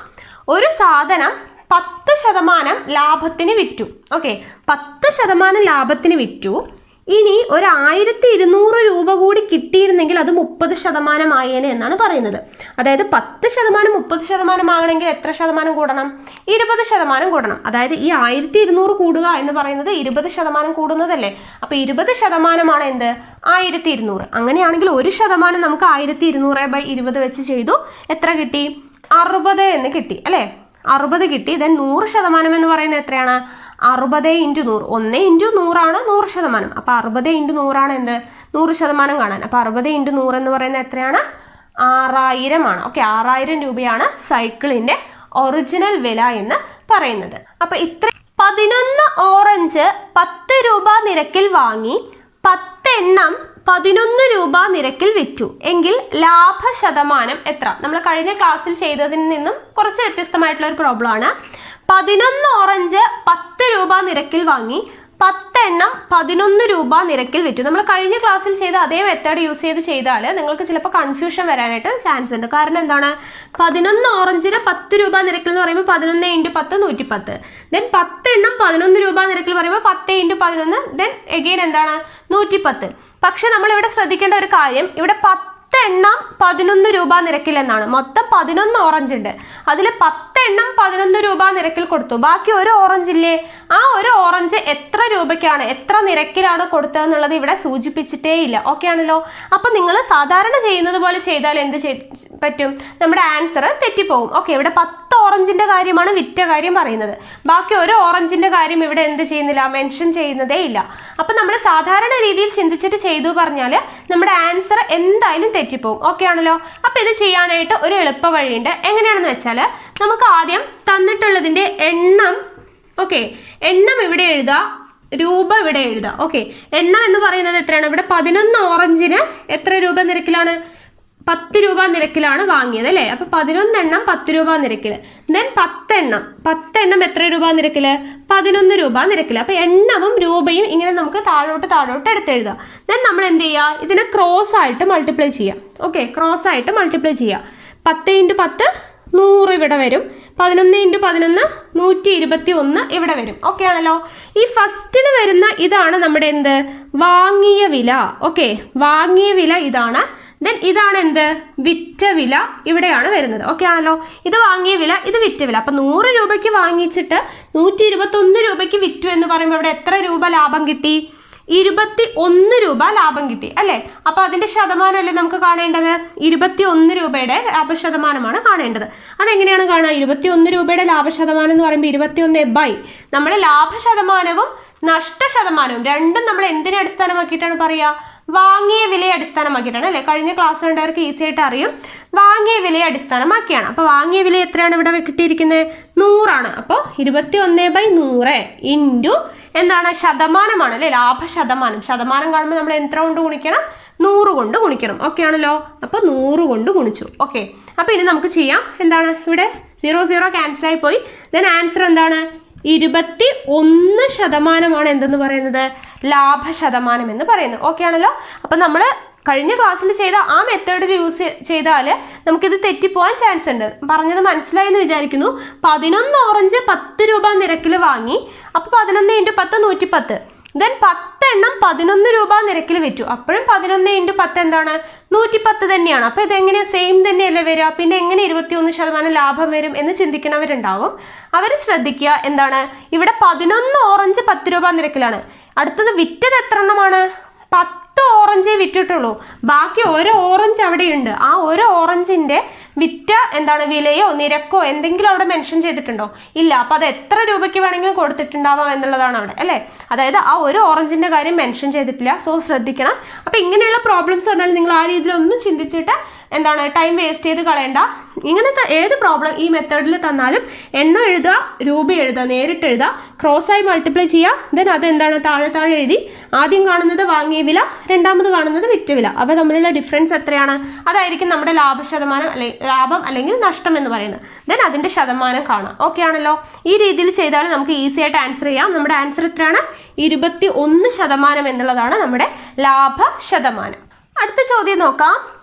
ഒരു സാധനം 10% ലാഭത്തിന് വിറ്റു. ഓക്കെ, 10% ലാഭത്തിന് വിറ്റു. ഇനി ഒരു 1200 രൂപ കൂടി കിട്ടിയിരുന്നെങ്കിൽ അത് 30% ആയേനെ എന്നാണ് പറയുന്നത്. അതായത് 10% 30% ആകണമെങ്കിൽ എത്ര ശതമാനം കൂടണം, 20% കൂടണം. അതായത് ഈ 1200 കൂടുക എന്ന് പറയുന്നത് 20% കൂടുന്നതല്ലേ. അപ്പൊ 20% എന്ത്, 1200. അങ്ങനെയാണെങ്കിൽ 1% നമുക്ക് 1200/20 വെച്ച് ചെയ്തു, എത്ര കിട്ടി, 60 എന്ന് കിട്ടി അല്ലേ. 60 കിട്ടി. ദെൻ 100% എന്ന് പറയുന്നത് എത്രയാണ്, 60 × 100. 1 × 100 100%. അപ്പോൾ 60 × 100 എന്ത് 100% കാണാൻ. അപ്പോൾ 60 × 100 എന്ന് പറയുന്നത് എത്രയാണ്? 6000 ആണ്. ഓക്കെ, 6000 രൂപയാണ് സൈക്കിളിന്റെ ഒറിജിനൽ വില എന്ന് പറയുന്നത്. അപ്പോൾ ഇത്ര 11 ഓറഞ്ച് 10 രൂപ നിരക്കിൽ വാങ്ങി 10 എണ്ണം 11 രൂപ നിരക്കിൽ വിറ്റു എങ്കിൽ ലാഭശതമാനം എത്ര? നമ്മൾ കഴിഞ്ഞ ക്ലാസ്സിൽ ചെയ്തതിൽ നിന്നും കുറച്ച് വ്യത്യസ്തമായിട്ടുള്ള ഒരു പ്രോബ്ലം ആണ്. 11 ഓറഞ്ച് 10 രൂപ നിരക്കിൽ വാങ്ങി 10 എണ്ണം 11 രൂപ നിരക്കിൽ വിറ്റു. നമ്മൾ കഴിഞ്ഞ ക്ലാസ്സിൽ ചെയ്ത അതേ മെത്തേഡ് യൂസ് ചെയ്താൽ നിങ്ങൾക്ക് ചിലപ്പോൾ കൺഫ്യൂഷൻ വരാനായിട്ട് ചാൻസ് ഉണ്ട്. കാരണം എന്താണ്? 11 ഓറഞ്ചിന് 10 രൂപ നിരക്കിൽ എന്ന് പറയുമ്പോൾ 11 × 10 110. ദെൻ 10 എണ്ണം 11 രൂപ നിരക്കിൽ പറയുമ്പോൾ 10 × 11 ദെൻ എഗെയിൻ എന്താണ് 110. പക്ഷെ നമ്മൾ ഇവിടെ ശ്രദ്ധിക്കേണ്ട ഒരു കാര്യം, ഇവിടെ 10 എണ്ണം 11 രൂപ നിരക്കിൽ എന്നാണ്. മൊത്തം 11 ഓറഞ്ച് ഉണ്ട്. അതിൽ 10 എണ്ണം 11 രൂപ നിരക്കിൽ കൊടുത്തു. ബാക്കി ഒരു ഓറഞ്ച് ഇല്ലേ? ആ ഒരു ഓറഞ്ച് എത്ര രൂപയ്ക്കാണ്, എത്ര നിരക്കിലാണ് കൊടുത്തതെന്നുള്ളത് ഇവിടെ സൂചിപ്പിച്ചിട്ടേ ഇല്ല. ഓക്കെ ആണല്ലോ? അപ്പൊ നിങ്ങൾ സാധാരണ ചെയ്യുന്നത് പോലെ ചെയ്താൽ എന്ത് പറ്റും? നമ്മുടെ ആൻസർ തെറ്റിപ്പോകും. ഓക്കെ, ഇവിടെ 10 ഓറഞ്ചിന്റെ കാര്യമാണ് വിറ്റ കാര്യം പറയുന്നത്. ബാക്കി ഒരു ഓറഞ്ചിന്റെ കാര്യം ഇവിടെ എന്ത് ചെയ്യുന്നില്ല, മെൻഷൻ ചെയ്യുന്നതേ ഇല്ല. അപ്പൊ നമ്മൾ സാധാരണ രീതിയിൽ ചിന്തിച്ചിട്ട് ചെയ്തു പറഞ്ഞാൽ നമ്മുടെ ആൻസർ എന്തായാലും തെറ്റിപ്പോകും. ഓക്കെ ആണല്ലോ? അപ്പൊ ഇത് ചെയ്യാനായിട്ട് ഒരു എളുപ്പ വഴിയുണ്ട്. എങ്ങനെയാണെന്ന് വെച്ചാൽ നമുക്ക് ആദ്യം തന്നിട്ടുള്ളതിന്റെ എണ്ണം, ഓക്കെ, എണ്ണം ഇവിടെ എഴുതുക, രൂപ ഇവിടെ എഴുതുക. ഓക്കെ, എണ്ണം എന്ന് പറയുന്നത് എത്രയാണ്? ഇവിടെ 11 ഓറഞ്ചിന് എത്ര രൂപ നിരക്കിലാണ്? 10 രൂപ നിരക്കിലാണ് വാങ്ങിയത് അല്ലേ? അപ്പൊ 11 എണ്ണം 10 രൂപ നിരക്കിൽ. ദെൻ 10 എണ്ണം എത്ര രൂപ നിരക്കില്? 11 രൂപ നിരക്കിൽ. അപ്പൊ എണ്ണവും രൂപയും ഇങ്ങനെ നമുക്ക് താഴോട്ട് എടുത്തെഴുതാം. ദെൻ നമ്മൾ എന്ത് ചെയ്യുക? ഇതിനെ ക്രോസ് ആയിട്ട് മൾട്ടിപ്ലൈ ചെയ്യാം. ഓക്കെ, ക്രോസ് ആയിട്ട് മൾട്ടിപ്ലൈ ചെയ്യാം. 10 × 10 100 ഇവിടെ വരും. 11 × 11 121 ഇവിടെ വരും. ഓക്കെ ആണല്ലോ? ഈ ഫസ്റ്റിന് വരുന്ന ഇതാണ് നമ്മുടെ എന്ത്? വാങ്ങിയ വില. ഓക്കെ, വാങ്ങിയ വില ഇതാണ്. ദെൻ ഇതാണ് എന്ത്? വിറ്റ വില ഇവിടെയാണ് വരുന്നത്. ഓക്കെ ആണല്ലോ? ഇത് വാങ്ങിയ വില, ഇത് വിറ്റ വില. അപ്പൊ 100 രൂപയ്ക്ക് വാങ്ങിച്ചിട്ട് 121 രൂപയ്ക്ക് വിറ്റു എന്ന് പറയുമ്പോൾ ഇവിടെ എത്ര രൂപ ലാഭം കിട്ടി? 21 രൂപ ലാഭം കിട്ടി അല്ലേ? അപ്പൊ അതിന്റെ ശതമാനം അല്ലേ നമുക്ക് കാണേണ്ടത്? 21 രൂപയുടെ ലാഭശതമാനമാണ് കാണേണ്ടത്. അതെങ്ങനെയാണ് കാണുക? 21 രൂപയുടെ ലാഭശതമാനം എന്ന് പറയുമ്പോൾ 21 നമ്മൾ ലാഭശതമാനവും നഷ്ടശതമാനവും രണ്ടും നമ്മൾ എന്തിനെ അടിസ്ഥാനമാക്കിയിട്ടാണ് പറയുക? വാങ്ങിയ വിലയെ അടിസ്ഥാനമാക്കിയിട്ടാണ് അല്ലേ? കഴിഞ്ഞ ക്ലാസ് കണ്ടവർക്ക് ഈസി ആയിട്ട് അറിയും. വാങ്ങിയ വിലയെ അടിസ്ഥാനമാക്കിയാണ്. അപ്പൊ വാങ്ങിയ വില എത്രയാണ് ഇവിടെ കിട്ടിയിരിക്കുന്നത്? 100 ആണ്. അപ്പോൾ 21/100 ഇൻറ്റു എന്താണ്? ശതമാനമാണ് അല്ലേ? ലാഭശതമാനം. ശതമാനം കാണുമ്പോൾ നമ്മൾ എത്ര കൊണ്ട് ഗുണിക്കണം? 100 കൊണ്ട് ഗുണിക്കണം. ഓക്കെ ആണല്ലോ? അപ്പൊ 100 കൊണ്ട് ഗുണിച്ചു. ഓക്കെ, അപ്പൊ ഇനി നമുക്ക് ചെയ്യാം. എന്താണ്? ഇവിടെ 0 ക്യാൻസൽ ആയി പോയി. ദെൻ ആൻസർ എന്താണ്? 21% എന്തെന്ന് പറയുന്നത്? ലാഭശതമാനം എന്ന് പറയുന്നത്. ഓക്കെ ആണല്ലോ? അപ്പൊ നമ്മൾ കഴിഞ്ഞ ക്ലാസ്സിൽ ചെയ്ത ആ മെത്തേഡിൽ യൂസ് ചെയ്താൽ നമുക്കിത് തെറ്റിപ്പോവാൻ ചാൻസ് ഉണ്ട്. പറഞ്ഞത് മനസ്സിലായി എന്ന് വിചാരിക്കുന്നു. 11 ഓറഞ്ച് 10 രൂപ നിരക്കിൽ വാങ്ങി. അപ്പൊ 11 × 10 110. ദെൻ 10 എണ്ണം 11 രൂപ നിരക്കിൽ വിറ്റു. അപ്പോഴും 11 × 10 എന്താണ്? 110 തന്നെയാണ്. അപ്പൊ ഇതെങ്ങനെ സെയിം തന്നെയല്ലേ വരിക? പിന്നെ എങ്ങനെ 21% ലാഭം വരും എന്ന് ചിന്തിക്കുന്നവരുണ്ടാവും. അവർ ശ്രദ്ധിക്കുക, എന്താണ്? ഇവിടെ 11 ഓറഞ്ച് 10 രൂപ നിരക്കിലാണ്. അടുത്തത് വിറ്റത് എത്ര എണ്ണമാണ്? 10 ഓറഞ്ചേ വിറ്റിട്ടുള്ളൂ. ബാക്കി ഒരു ഓറഞ്ച് അവിടെയുണ്ട്. ആ ഒരു ഓറഞ്ചിന്റെ വിറ്റ എന്താണ്? വിലയോ നിരക്കോ എന്തെങ്കിലും അവിടെ മെൻഷൻ ചെയ്തിട്ടുണ്ടോ? ഇല്ല. അപ്പൊ അത് എത്ര രൂപയ്ക്ക് വേണമെങ്കിലും കൊടുത്തിട്ടുണ്ടാവാം എന്നുള്ളതാണ് അവിടെ അല്ലേ? അതായത് ആ ഒരു ഓറഞ്ചിന്റെ കാര്യം മെൻഷൻ ചെയ്തിട്ടില്ല. സോ ശ്രദ്ധിക്കണം. അപ്പൊ ഇങ്ങനെയുള്ള പ്രോബ്ലംസ് വന്നാൽ നിങ്ങൾ ആ രീതിയിൽ ഒന്നും ചിന്തിച്ചിട്ട് എന്താണ് ടൈം വേസ്റ്റ് ചെയ്ത് കളയണ്ട. ഇങ്ങനത്തെ ഏത് പ്രോബ്ലം ഈ മെത്തേഡിൽ തന്നാലും എണ്ണം എഴുതുക, രൂപ എഴുതുക, നേരിട്ട് എഴുതുക, ക്രോസ് ആയി മൾട്ടിപ്ലൈ ചെയ്യുക. ദെൻ അതെന്താണ്? താഴെ എഴുതി ആദ്യം കാണുന്നത് വാങ്ങിയ വില, രണ്ടാമത് കാണുന്നത് വിറ്റ വില. അവ തമ്മിലുള്ള ഡിഫറൻസ് എത്രയാണ്? അതായിരിക്കും നമ്മുടെ ലാഭശതമാനം ലാഭം അല്ലെങ്കിൽ നഷ്ടം എന്ന് പറയുന്നത്. ദെൻ അതിന്റെ ശതമാനം കാണാം. ഓക്കെ ആണല്ലോ? ഈ രീതിയിൽ ചെയ്താൽ നമുക്ക് ഈസി ആയിട്ട് ആൻസർ ചെയ്യാം. നമ്മുടെ ആൻസർ എത്രയാണ്? 21% എന്നുള്ളതാണ് നമ്മുടെ ലാഭശതമാനം. അടുത്ത ചോദ്യം നോക്കാം.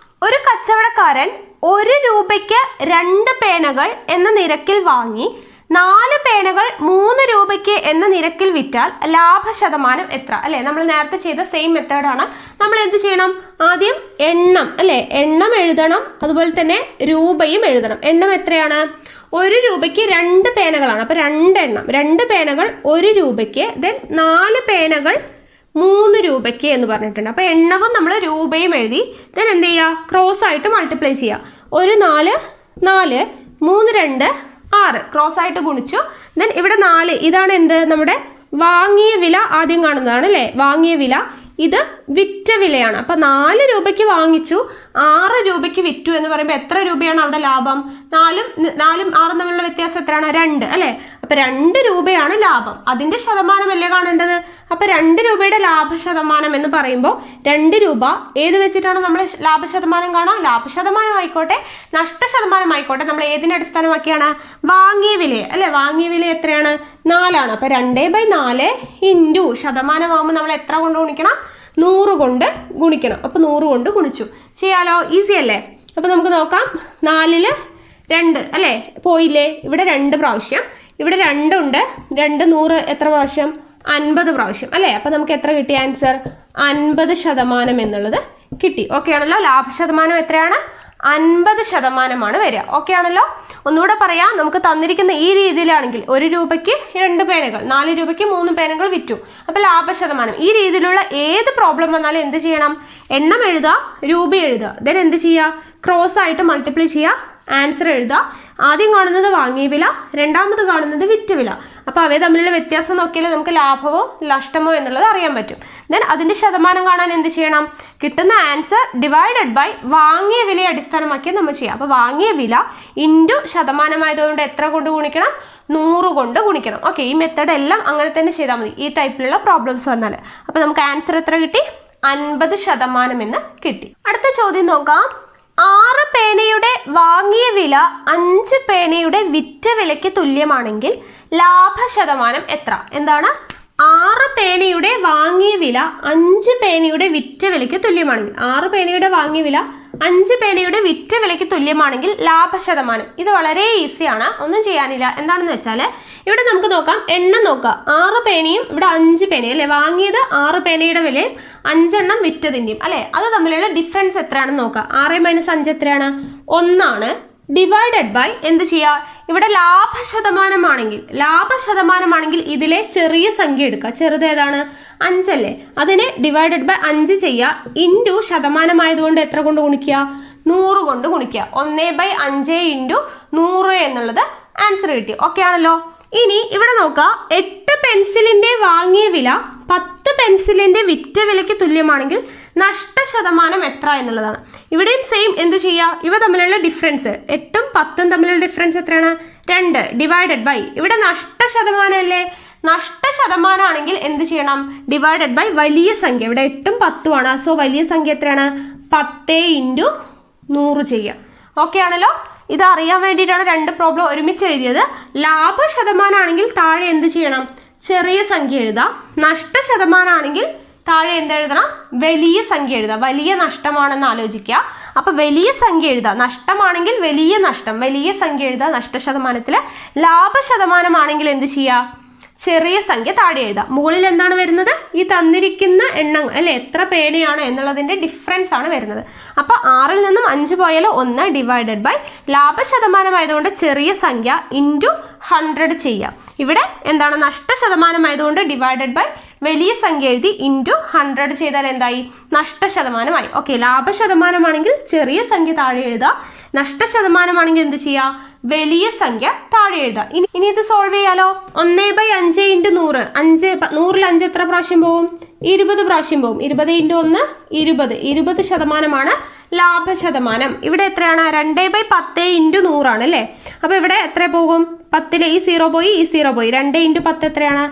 ഒരു കച്ചവടക്കാരൻ 1 രൂപയ്ക്ക് 2 പേനകൾ എന്ന നിരക്കിൽ വാങ്ങി 4 പേനകൾ 3 രൂപയ്ക്ക് എന്ന നിരക്കിൽ വിറ്റാൽ ലാഭശതമാനം എത്ര? അല്ലെ? നമ്മൾ നേരത്തെ ചെയ്ത സെയിം മെത്തേഡാണ്. നമ്മൾ എന്ത് ചെയ്യണം? ആദ്യം എണ്ണം അല്ലെ? എണ്ണം എഴുതണം. അതുപോലെ തന്നെ രൂപയും എഴുതണം. എണ്ണം എത്രയാണ്? 1 രൂപയ്ക്ക് 2 പേനകളാണ്. അപ്പൊ 2 എണ്ണം, 2 പേനകൾ 1 രൂപയ്ക്ക്. ദെൻ 4 പേനകൾ 3 രൂപയ്ക്ക് എന്ന് പറഞ്ഞിട്ടുണ്ട്. അപ്പൊ എണ്ണവും നമ്മൾ രൂപയും എഴുതി. ദെൻ എന്ത് ചെയ്യുക? ക്രോസ് ആയിട്ട് മൾട്ടിപ്ലൈ ചെയ്യുക. 1 4 4 3 2 6 ക്രോസ് ആയിട്ട് ഗുണിച്ചു. ദെൻ ഇവിടെ 4 ഇതാണ് എന്ത്? നമ്മുടെ വാങ്ങിയ വില ആദ്യം കാണുന്നതാണ് അല്ലേ, വാങ്ങിയ വില. ഇത് വിറ്റ വിലയാണ്. അപ്പം 4 രൂപയ്ക്ക് വാങ്ങിച്ചു, 6 രൂപയ്ക്ക് വിറ്റു എന്ന് പറയുമ്പോൾ എത്ര രൂപയാണ് അവിടെ ലാഭം? 4ഉം 6ഉം തമ്മിലുള്ള വ്യത്യാസം എത്രയാണ്? 2 അല്ലേ. അപ്പം 2 രൂപയാണ് ലാഭം. അതിൻ്റെ ശതമാനമല്ലേ കാണേണ്ടത്? അപ്പം 2 രൂപയുടെ ലാഭശതമാനം എന്ന് പറയുമ്പോൾ 2 രൂപ ഏത് വെച്ചിട്ടാണ് നമ്മൾ ലാഭശതമാനം കാണാം? ലാഭശതമാനം ആയിക്കോട്ടെ നഷ്ടശതമാനം ആയിക്കോട്ടെ, നമ്മൾ ഏതിനെ അടിസ്ഥാനമാക്കിയാണ്? വാങ്ങിയ വിലയെ അല്ലേ. വാങ്ങിയ വില എത്രയാണ്? 4 ആണ്. അപ്പം 2/4 ഇൻറ്റു ശതമാനമാകുമ്പോൾ നമ്മൾ എത്ര കൊണ്ട് ഗുണിക്കണം? 100 കൊണ്ട് ഗുണിക്കണം. അപ്പോൾ 100 കൊണ്ട് ഗുണിച്ചു. ചെയ്യാലോ, ഈസി അല്ലേ. അപ്പോൾ നമുക്ക് നോക്കാം. 4ൽ 2 അല്ലേ, പോയില്ലേ. ഇവിടെ 2 പ്രാവശ്യം, ഇവിടെ 2 ഉണ്ട്. 2 100 എത്ര പ്രാവശ്യം? 50 പ്രാവശ്യം അല്ലേ. അപ്പം നമുക്ക് എത്ര കിട്ടി ആൻസർ? 50% എന്നുള്ളത് കിട്ടി. ഓക്കെ ആണല്ലോ. ലാഭശതമാനം എത്രയാണ്? 50% വരിക. ഓക്കെ ആണല്ലോ. ഒന്നുകൂടെ പറയാം, നമുക്ക് തന്നിരിക്കുന്ന ഈ രീതിയിലാണെങ്കിൽ 1 രൂപയ്ക്ക് 2 പേനകൾ, 4 രൂപയ്ക്ക് 3 പേനകൾ വിറ്റു. അപ്പോൾ ലാഭശതമാനം ഈ രീതിയിലുള്ള ഏത് പ്രോബ്ലം വന്നാലും എന്ത് ചെയ്യണം? എണ്ണം എഴുതുക, രൂപ എഴുതുക, ദെൻ എന്ത് ചെയ്യുക? ക്രോസ് ആയിട്ട് മൾട്ടിപ്ലൈ ചെയ്യുക, ആൻസർ എഴുതുക. ആദ്യം കാണുന്നത് വാങ്ങിയ വില, രണ്ടാമത് കാണുന്നത് വിറ്റ വില. അപ്പോൾ അവയെ തമ്മിലുള്ള വ്യത്യാസം നോക്കിയാൽ നമുക്ക് ലാഭമോ നഷ്ടമോ എന്നുള്ളത് അറിയാൻ പറ്റും. ദെൻ അതിൻ്റെ ശതമാനം കാണാൻ എന്ത് ചെയ്യണം? കിട്ടുന്ന ആൻസർ ഡിവൈഡഡ് ബൈ വാങ്ങിയ വിലയെ അടിസ്ഥാനമാക്കി നമ്മൾ ചെയ്യാം. അപ്പോൾ വാങ്ങിയ വില ഇൻറ്റു ശതമാനമായതുകൊണ്ട് എത്ര കൊണ്ട് ഗുണിക്കണം? 100 കൊണ്ട് ഗുണിക്കണം. ഓക്കെ, ഈ മെത്തേഡ് എല്ലാം അങ്ങനെ തന്നെ ചെയ്താൽ മതി ഈ ടൈപ്പിലുള്ള പ്രോബ്ലംസ് വന്നാൽ. അപ്പോൾ നമുക്ക് ആൻസർ എത്ര കിട്ടി? 50% എന്ന് കിട്ടി. അടുത്ത ചോദ്യം നോക്കാം. 6 പേനയുടെ വാങ്ങിയ വില 5 പേനയുടെ വിറ്റ വിലയ്ക്ക് തുല്യമാണെങ്കിൽ ലാഭശതമാനം എത്ര? എന്താണ്? 6 പേനയുടെ വാങ്ങിയ വില 5 പേനയുടെ വിറ്റ വിലയ്ക്ക് തുല്യമാണെങ്കിൽ, 6 പേനയുടെ വാങ്ങിയ വില 5 പേനയുടെ വിറ്റ വിലയ്ക്ക് തുല്യമാണെങ്കിൽ ലാഭശതമാനം. ഇത് വളരെ ഈസിയാണ്, ഒന്നും ചെയ്യാനില്ല. എന്താണെന്ന് വെച്ചാൽ ഇവിടെ നമുക്ക് നോക്കാം, എണ്ണം നോക്കാം. 6 പേനയും ഇവിടെ 5 പേനയും അല്ലേ. വാങ്ങിയത് 6 പേനയുടെ വിലയും 5 എണ്ണം വിറ്റതിൻ്റെയും അല്ലേ. അത് തമ്മിലുള്ള ഡിഫറൻസ് എത്രയാണെന്ന് നോക്കാം. 6 - 5 എത്രയാണ്? 1 ആണ്. ഡിവൈഡഡ് ബൈ എന്ത് ചെയ്യുക? ഇവിടെ ലാഭശതമാനമാണെങ്കിൽ ഇതിലെ ചെറിയ സംഖ്യ എടുക്കുക. ചെറുത് ഏതാണ്? 5 അല്ലേ. അതിനെ ഡിവൈഡഡ് ബൈ 5 ചെയ്യുക. ഇൻറ്റു ശതമാനമായതുകൊണ്ട് എത്ര കൊണ്ട് ഗുണിക്കുക? 100 കൊണ്ട് ഗുണിക്കുക. 1/5 ഇൻറ്റു 100 എന്നുള്ളത് ആൻസർ കിട്ടി. ഓക്കെ ആണല്ലോ. ഇനി ഇവിടെ നോക്കുക, 8 പെൻസിലിന്റെ വാങ്ങിയ വില 10 പെൻസിലിന്റെ വിറ്റ വിലയ്ക്ക് തുല്യമാണെങ്കിൽ നഷ്ടശതമാനം എത്ര എന്നുള്ളതാണ്. ഇവിടെയും സെയിം എന്ത് ചെയ്യുക? ഇവ തമ്മിലുള്ള ഡിഫറൻസ് 8ഉം 10ഉം തമ്മിലുള്ള ഡിഫറൻസ് എത്രയാണ്? 2 ഡിവൈഡഡ് ബൈ, ഇവിടെ നഷ്ടശതമാനം അല്ലേ. നഷ്ടശതമാനം ആണെങ്കിൽ എന്ത് ചെയ്യണം? ഡിവൈഡഡ് ബൈ വലിയ സംഖ്യ. ഇവിടെ 8ഉം 10ഉം ആണ്. സോ വലിയ സംഖ്യ എത്രയാണ്? 10 ഇൻറ്റു 100 ചെയ്യുക. ഓക്കെ ആണല്ലോ. ഇത് അറിയാൻ വേണ്ടിയിട്ടാണ് 2 പ്രോബ്ലം ഒരുമിച്ച് എഴുതിയത്. ലാഭശതമാനമാണെങ്കിൽ താഴെ എന്ത് ചെയ്യണം? ചെറിയ സംഖ്യ എഴുതാം. നഷ്ടശതമാനമാണെങ്കിൽ താഴെ എന്തെഴുതണം? വലിയ സംഖ്യ എഴുതാം. വലിയ നഷ്ടമാണെന്ന് ആലോചിക്കുക. അപ്പോൾ വലിയ സംഖ്യ എഴുതാം. നഷ്ടമാണെങ്കിൽ വലിയ നഷ്ടം, വലിയ സംഖ്യ എഴുതാം നഷ്ടശതമാനത്തിൽ. ലാഭശതമാനമാണെങ്കിൽ എന്ത് ചെയ്യുക? ചെറിയ സംഖ്യ താഴെ എഴുതാം. മുകളിൽ എന്താണ് വരുന്നത്? ഈ തന്നിരിക്കുന്ന എണ്ണങ്ങൾ അല്ലെ, എത്ര പേനയാണ് എന്നുള്ളതിന്റെ ഡിഫറൻസ് ആണ് വരുന്നത്. അപ്പോൾ 6ൽ നിന്നും 5 പോയാൽ 1 ഡിവൈഡഡ് ബൈ ലാഭശതമാനമായതുകൊണ്ട് ചെറിയ സംഖ്യ ഇൻറ്റു 100 ചെയ്യാം. ഇവിടെ എന്താണ്? നഷ്ടശതമാനമായതുകൊണ്ട് ഡിവൈഡഡ് ബൈ വലിയ സംഖ്യ എഴുതി ഇൻറ്റു 100 ചെയ്താൽ എന്തായി? നഷ്ടശതമാനമായി. ഓക്കെ, ലാഭശതമാനമാണെങ്കിൽ ചെറിയ സംഖ്യ താഴെ എഴുതുക. നഷ്ടശതമാനമാണെങ്കിൽ എന്ത് ചെയ്യുക? വലിയ സംഖ്യ താഴെ എഴുതുക. ഇനി ഇത് സോൾവ് ചെയ്യാലോ. 1/5 ഇൻറ്റു 100. 100ൽ 5 എത്ര പ്രാവശ്യം പോകും? 20 പ്രാവശ്യം പോകും. 20 ഇൻറ്റു 1 20. 20% ലാഭശതമാനം. ഇവിടെ എത്രയാണ്? 2/10 ഇൻറ്റു 100 ആണ് അല്ലേ. അപ്പോൾ ഇവിടെ എത്ര പോകും? 10ൽ ഈ 0 പോയി, ഈ 0 പോയി. 2 ഇൻറ്റു 10 എത്രയാണ്?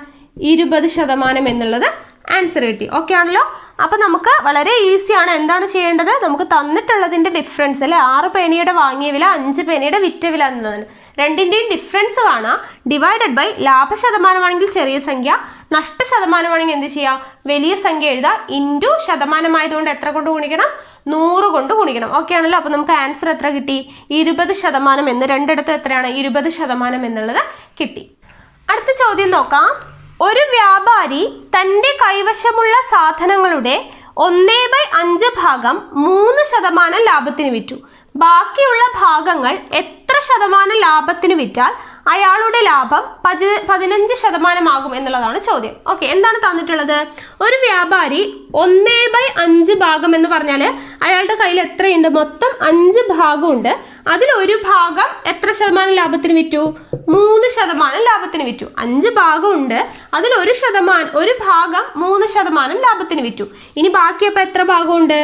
20% എന്നുള്ളത് ആൻസർ കിട്ടി. ഓക്കെ ആണല്ലോ. അപ്പം നമുക്ക് വളരെ ഈസിയാണ്. എന്താണ് ചെയ്യേണ്ടത്? നമുക്ക് തന്നിട്ടുള്ളതിൻ്റെ ഡിഫറൻസ് അല്ലേ, 6 പേനയുടെ വാങ്ങിയ വില 5 പേനയുടെ വിറ്റ വില എന്നുള്ളതിന് രണ്ടിൻ്റെയും ഡിഫറൻസ് കാണാം. ഡിവൈഡഡ് ബൈ ലാഭശതമാനമാണെങ്കിൽ ചെറിയ സംഖ്യ, നഷ്ടശതമാനമാണെങ്കിൽ എന്ത് ചെയ്യുക? വലിയ സംഖ്യ എഴുതുക. ഇൻറ്റു ശതമാനമായതുകൊണ്ട് എത്ര കൊണ്ട് ഗുണിക്കണം? 100 കൊണ്ട് ഗുണിക്കണം. ഓക്കെ ആണല്ലോ. അപ്പോൾ നമുക്ക് ആൻസർ എത്ര കിട്ടി? 20% എന്ന്. രണ്ടിടത്തും എത്രയാണ്? 20% എന്നുള്ളത് കിട്ടി. അടുത്ത ചോദ്യം നോക്കാം. ഒരു വ്യാപാരി തൻ്റെ കൈവശമുള്ള സാധനങ്ങളുടെ 1/5 ഭാഗം 3% ലാഭത്തിന് വിറ്റു. ബാക്കിയുള്ള ഭാഗങ്ങൾ എത്ര ശതമാനം ലാഭത്തിന് വിറ്റാൽ അയാളുടെ ലാഭം 15% ആകും എന്നുള്ളതാണ് ചോദ്യം. ഓക്കെ, എന്താണ് തന്നിട്ടുള്ളത്? ഒരു വ്യാപാരി 1/5 ഭാഗം എന്ന് പറഞ്ഞാൽ അയാളുടെ കയ്യിൽ എത്രയുണ്ട്? മൊത്തം 5 ഭാഗമുണ്ട്. അതിൽ ഒരു ഭാഗം എത്ര ശതമാനം ലാഭത്തിന് വിറ്റു? 3% ലാഭത്തിന് വിറ്റു. 5 ഭാഗമുണ്ട്, അതിൽ ഒരു ഭാഗം 3% ലാഭത്തിന് വിറ്റു. ഇനി ബാക്കി അപ്പോൾ എത്ര ഭാഗമുണ്ട്?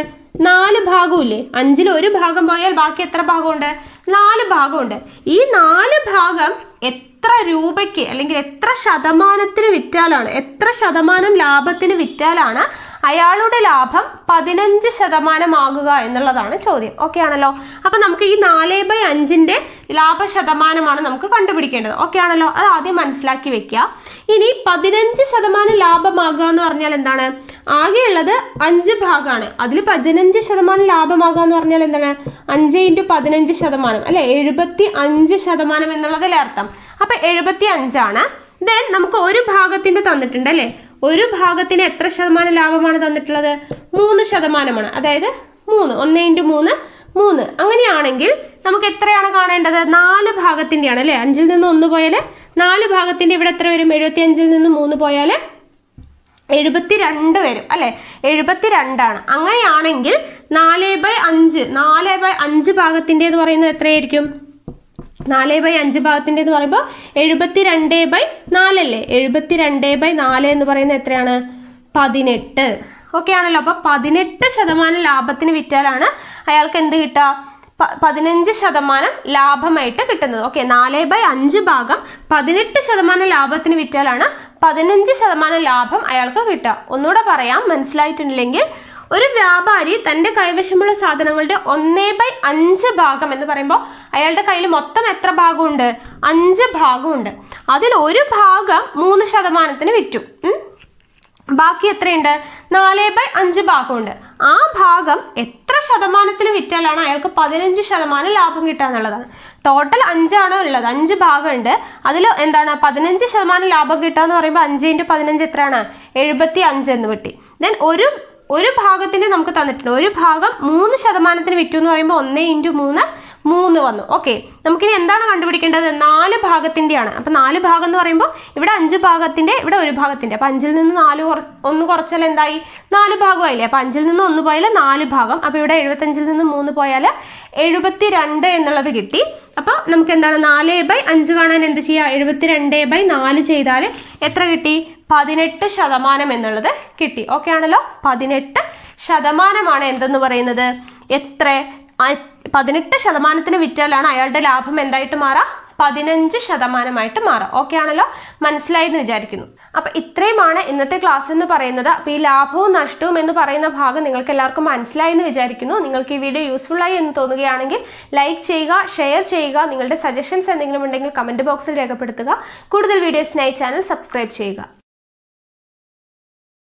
4 ഭാഗമില്ലേ? 5-ൽ 1 ഭാഗം പോയാൽ ബാക്കി എത്ര ഭാഗമുണ്ട്? 4 ഭാഗമുണ്ട്. ഈ 4 ഭാഗം എത്ര രൂപയ്ക്ക് അല്ലെങ്കിൽ എത്ര ശതമാനത്തിന് വിറ്റാലാണ്, എത്ര ശതമാനം ലാഭത്തിന് വിറ്റാലാണ് അയാളുടെ ലാഭം 15% ആകുക എന്നുള്ളതാണ് ചോദ്യം. ഓക്കെ ആണല്ലോ? അപ്പം നമുക്ക് ഈ 4/5 ലാഭ ശതമാനമാണ് നമുക്ക് കണ്ടുപിടിക്കേണ്ടത്. ഓക്കെ ആണല്ലോ? അത് ആദ്യം മനസ്സിലാക്കി വെക്കുക. ഇനി 15% ലാഭമാകുക എന്ന് പറഞ്ഞാൽ എന്താണ്? ആകെയുള്ളത് 5 ഭാഗമാണ്, അതിൽ 15% ലാഭമാകുക എന്ന് പറഞ്ഞാൽ എന്താണ്? 5 × 15% അല്ലെ, 75% എന്നുള്ളതിലെ അർത്ഥം. അപ്പൊ 75 ആണ്. ദെൻ നമുക്ക് ഒരു ഭാഗത്തിന്റെ തന്നിട്ടുണ്ട് അല്ലെ, ഒരു ഭാഗത്തിന് എത്ര ശതമാനം ലാഭമാണ് തന്നിട്ടുള്ളത്? 3%. അതായത് 1 × 3 3. അങ്ങനെയാണെങ്കിൽ നമുക്ക് എത്രയാണ് കാണേണ്ടത്? 4 ഭാഗത്തിൻ്റെയാണ് അല്ലേ? 5-ൽ നിന്ന് 1 പോയാൽ 4 ഭാഗത്തിൻ്റെ ഇവിടെ എത്ര വരും? 75-ൽ നിന്ന് 3 പോയാൽ 72 വരും അല്ലേ? 72 ആണ്. അങ്ങനെയാണെങ്കിൽ 4/5 ഭാഗത്തിൻ്റെ എന്ന് പറയുന്നത് എത്രയായിരിക്കും? 4/5 ഭാഗത്തിൻ്റെ എന്ന് പറയുമ്പോൾ 72/4 അല്ലേ? 72/4 എന്ന് പറയുന്നത് എത്രയാണ്? 18. ഓക്കെ ആണല്ലോ? അപ്പോൾ 18% ലാഭത്തിന് വിറ്റാലാണ് അയാൾക്ക് എന്ത് കിട്ടുക? 15% ലാഭമായിട്ട് കിട്ടുന്നത്. ഓക്കെ, 4/5 ഭാഗം 18% ലാഭത്തിന് വിറ്റാലാണ് 15% ലാഭം അയാൾക്ക് കിട്ടുക. ഒന്നുകൂടെ പറയാം, മനസ്സിലായിട്ടുണ്ടെങ്കിൽ ഒരു വ്യാപാരി തൻ്റെ കൈവശമുള്ള സാധനങ്ങളുടെ 1/5 ഭാഗം എന്ന് പറയുമ്പോൾ അയാളുടെ കയ്യിൽ മൊത്തം എത്ര ഭാഗമുണ്ട്? 5 ഭാഗമുണ്ട്. അതിൽ ഒരു ഭാഗം 3%-ന് വിറ്റു. ബാക്കി എത്രയുണ്ട്? 4/5 ഭാഗമുണ്ട്. ആ ഭാഗം എത്ര ശതമാനത്തിന് വിറ്റാലാണ് അയാൾക്ക് 15% ലാഭം കിട്ടുക എന്നുള്ളതാണ്. ടോട്ടൽ 5 ആണ് ഉള്ളത്, 5 ഭാഗമുണ്ട്. അതിൽ എന്താണ് 15% ലാഭം കിട്ടുക എന്ന് പറയുമ്പോൾ 5 × 15 എത്രയാണ്? 75 എന്ന് കിട്ടി. ദെൻ ഒരു ഭാഗത്തിന് നമുക്ക് തന്നിട്ടുണ്ട്, ഒരു ഭാഗം 3%-ന് വിറ്റു എന്ന് പറയുമ്പോൾ 1 × 3 3 വന്നു. ഓക്കെ, നമുക്കിനി എന്താണ് കണ്ടുപിടിക്കേണ്ടത്? 4 ഭാഗത്തിൻ്റെയാണ്. അപ്പം 4 ഭാഗം എന്ന് പറയുമ്പോൾ ഇവിടെ 5 ഭാഗത്തിൻ്റെ, ഇവിടെ 1 ഭാഗത്തിൻ്റെ. അപ്പം 5-ൽ നിന്ന് 1 കുറച്ചാൽ എന്തായി? 4 ഭാഗമായില്ലേ? അപ്പം 5-ൽ നിന്ന് 1 പോയാൽ 4 ഭാഗം. അപ്പോൾ ഇവിടെ 75-ൽ നിന്ന് 3 പോയാൽ 72 എന്നുള്ളത് കിട്ടി. അപ്പോൾ നമുക്ക് എന്താണ്? 4/5 കാണാൻ എന്ത് ചെയ്യുക? 72/4 ചെയ്താൽ എത്ര കിട്ടി? 18% എന്നുള്ളത് കിട്ടി. ഓക്കെ ആണല്ലോ? 18% എന്തെന്ന് പറയുന്നത്. എത്ര? 18%-ന് വിറ്റാലാണ് അയാളുടെ ലാഭം എന്തായിട്ട് മാറുക? 15% മാറുക. ഓക്കെ ആണല്ലോ? മനസ്സിലായെന്ന് വിചാരിക്കുന്നു. അപ്പം ഇത്രയുമാണ് ഇന്നത്തെ ക്ലാസ് എന്ന് പറയുന്നത്. അപ്പോൾ ഈ ലാഭവും നഷ്ടവും എന്ന് പറയുന്ന ഭാഗം നിങ്ങൾക്ക് എല്ലാവർക്കും മനസ്സിലായെന്ന് വിചാരിക്കുന്നു. നിങ്ങൾക്ക് ഈ വീഡിയോ യൂസ്ഫുൾ ആയി എന്ന് തോന്നുകയാണെങ്കിൽ ലൈക്ക് ചെയ്യുക, ഷെയർ ചെയ്യുക. നിങ്ങളുടെ സജഷൻസ് എന്തെങ്കിലും ഉണ്ടെങ്കിൽ കമൻറ്റ് ബോക്സിൽ രേഖപ്പെടുത്തുക. കൂടുതൽ വീഡിയോസിനായി ചാനൽ സബ്സ്ക്രൈബ് ചെയ്യുക.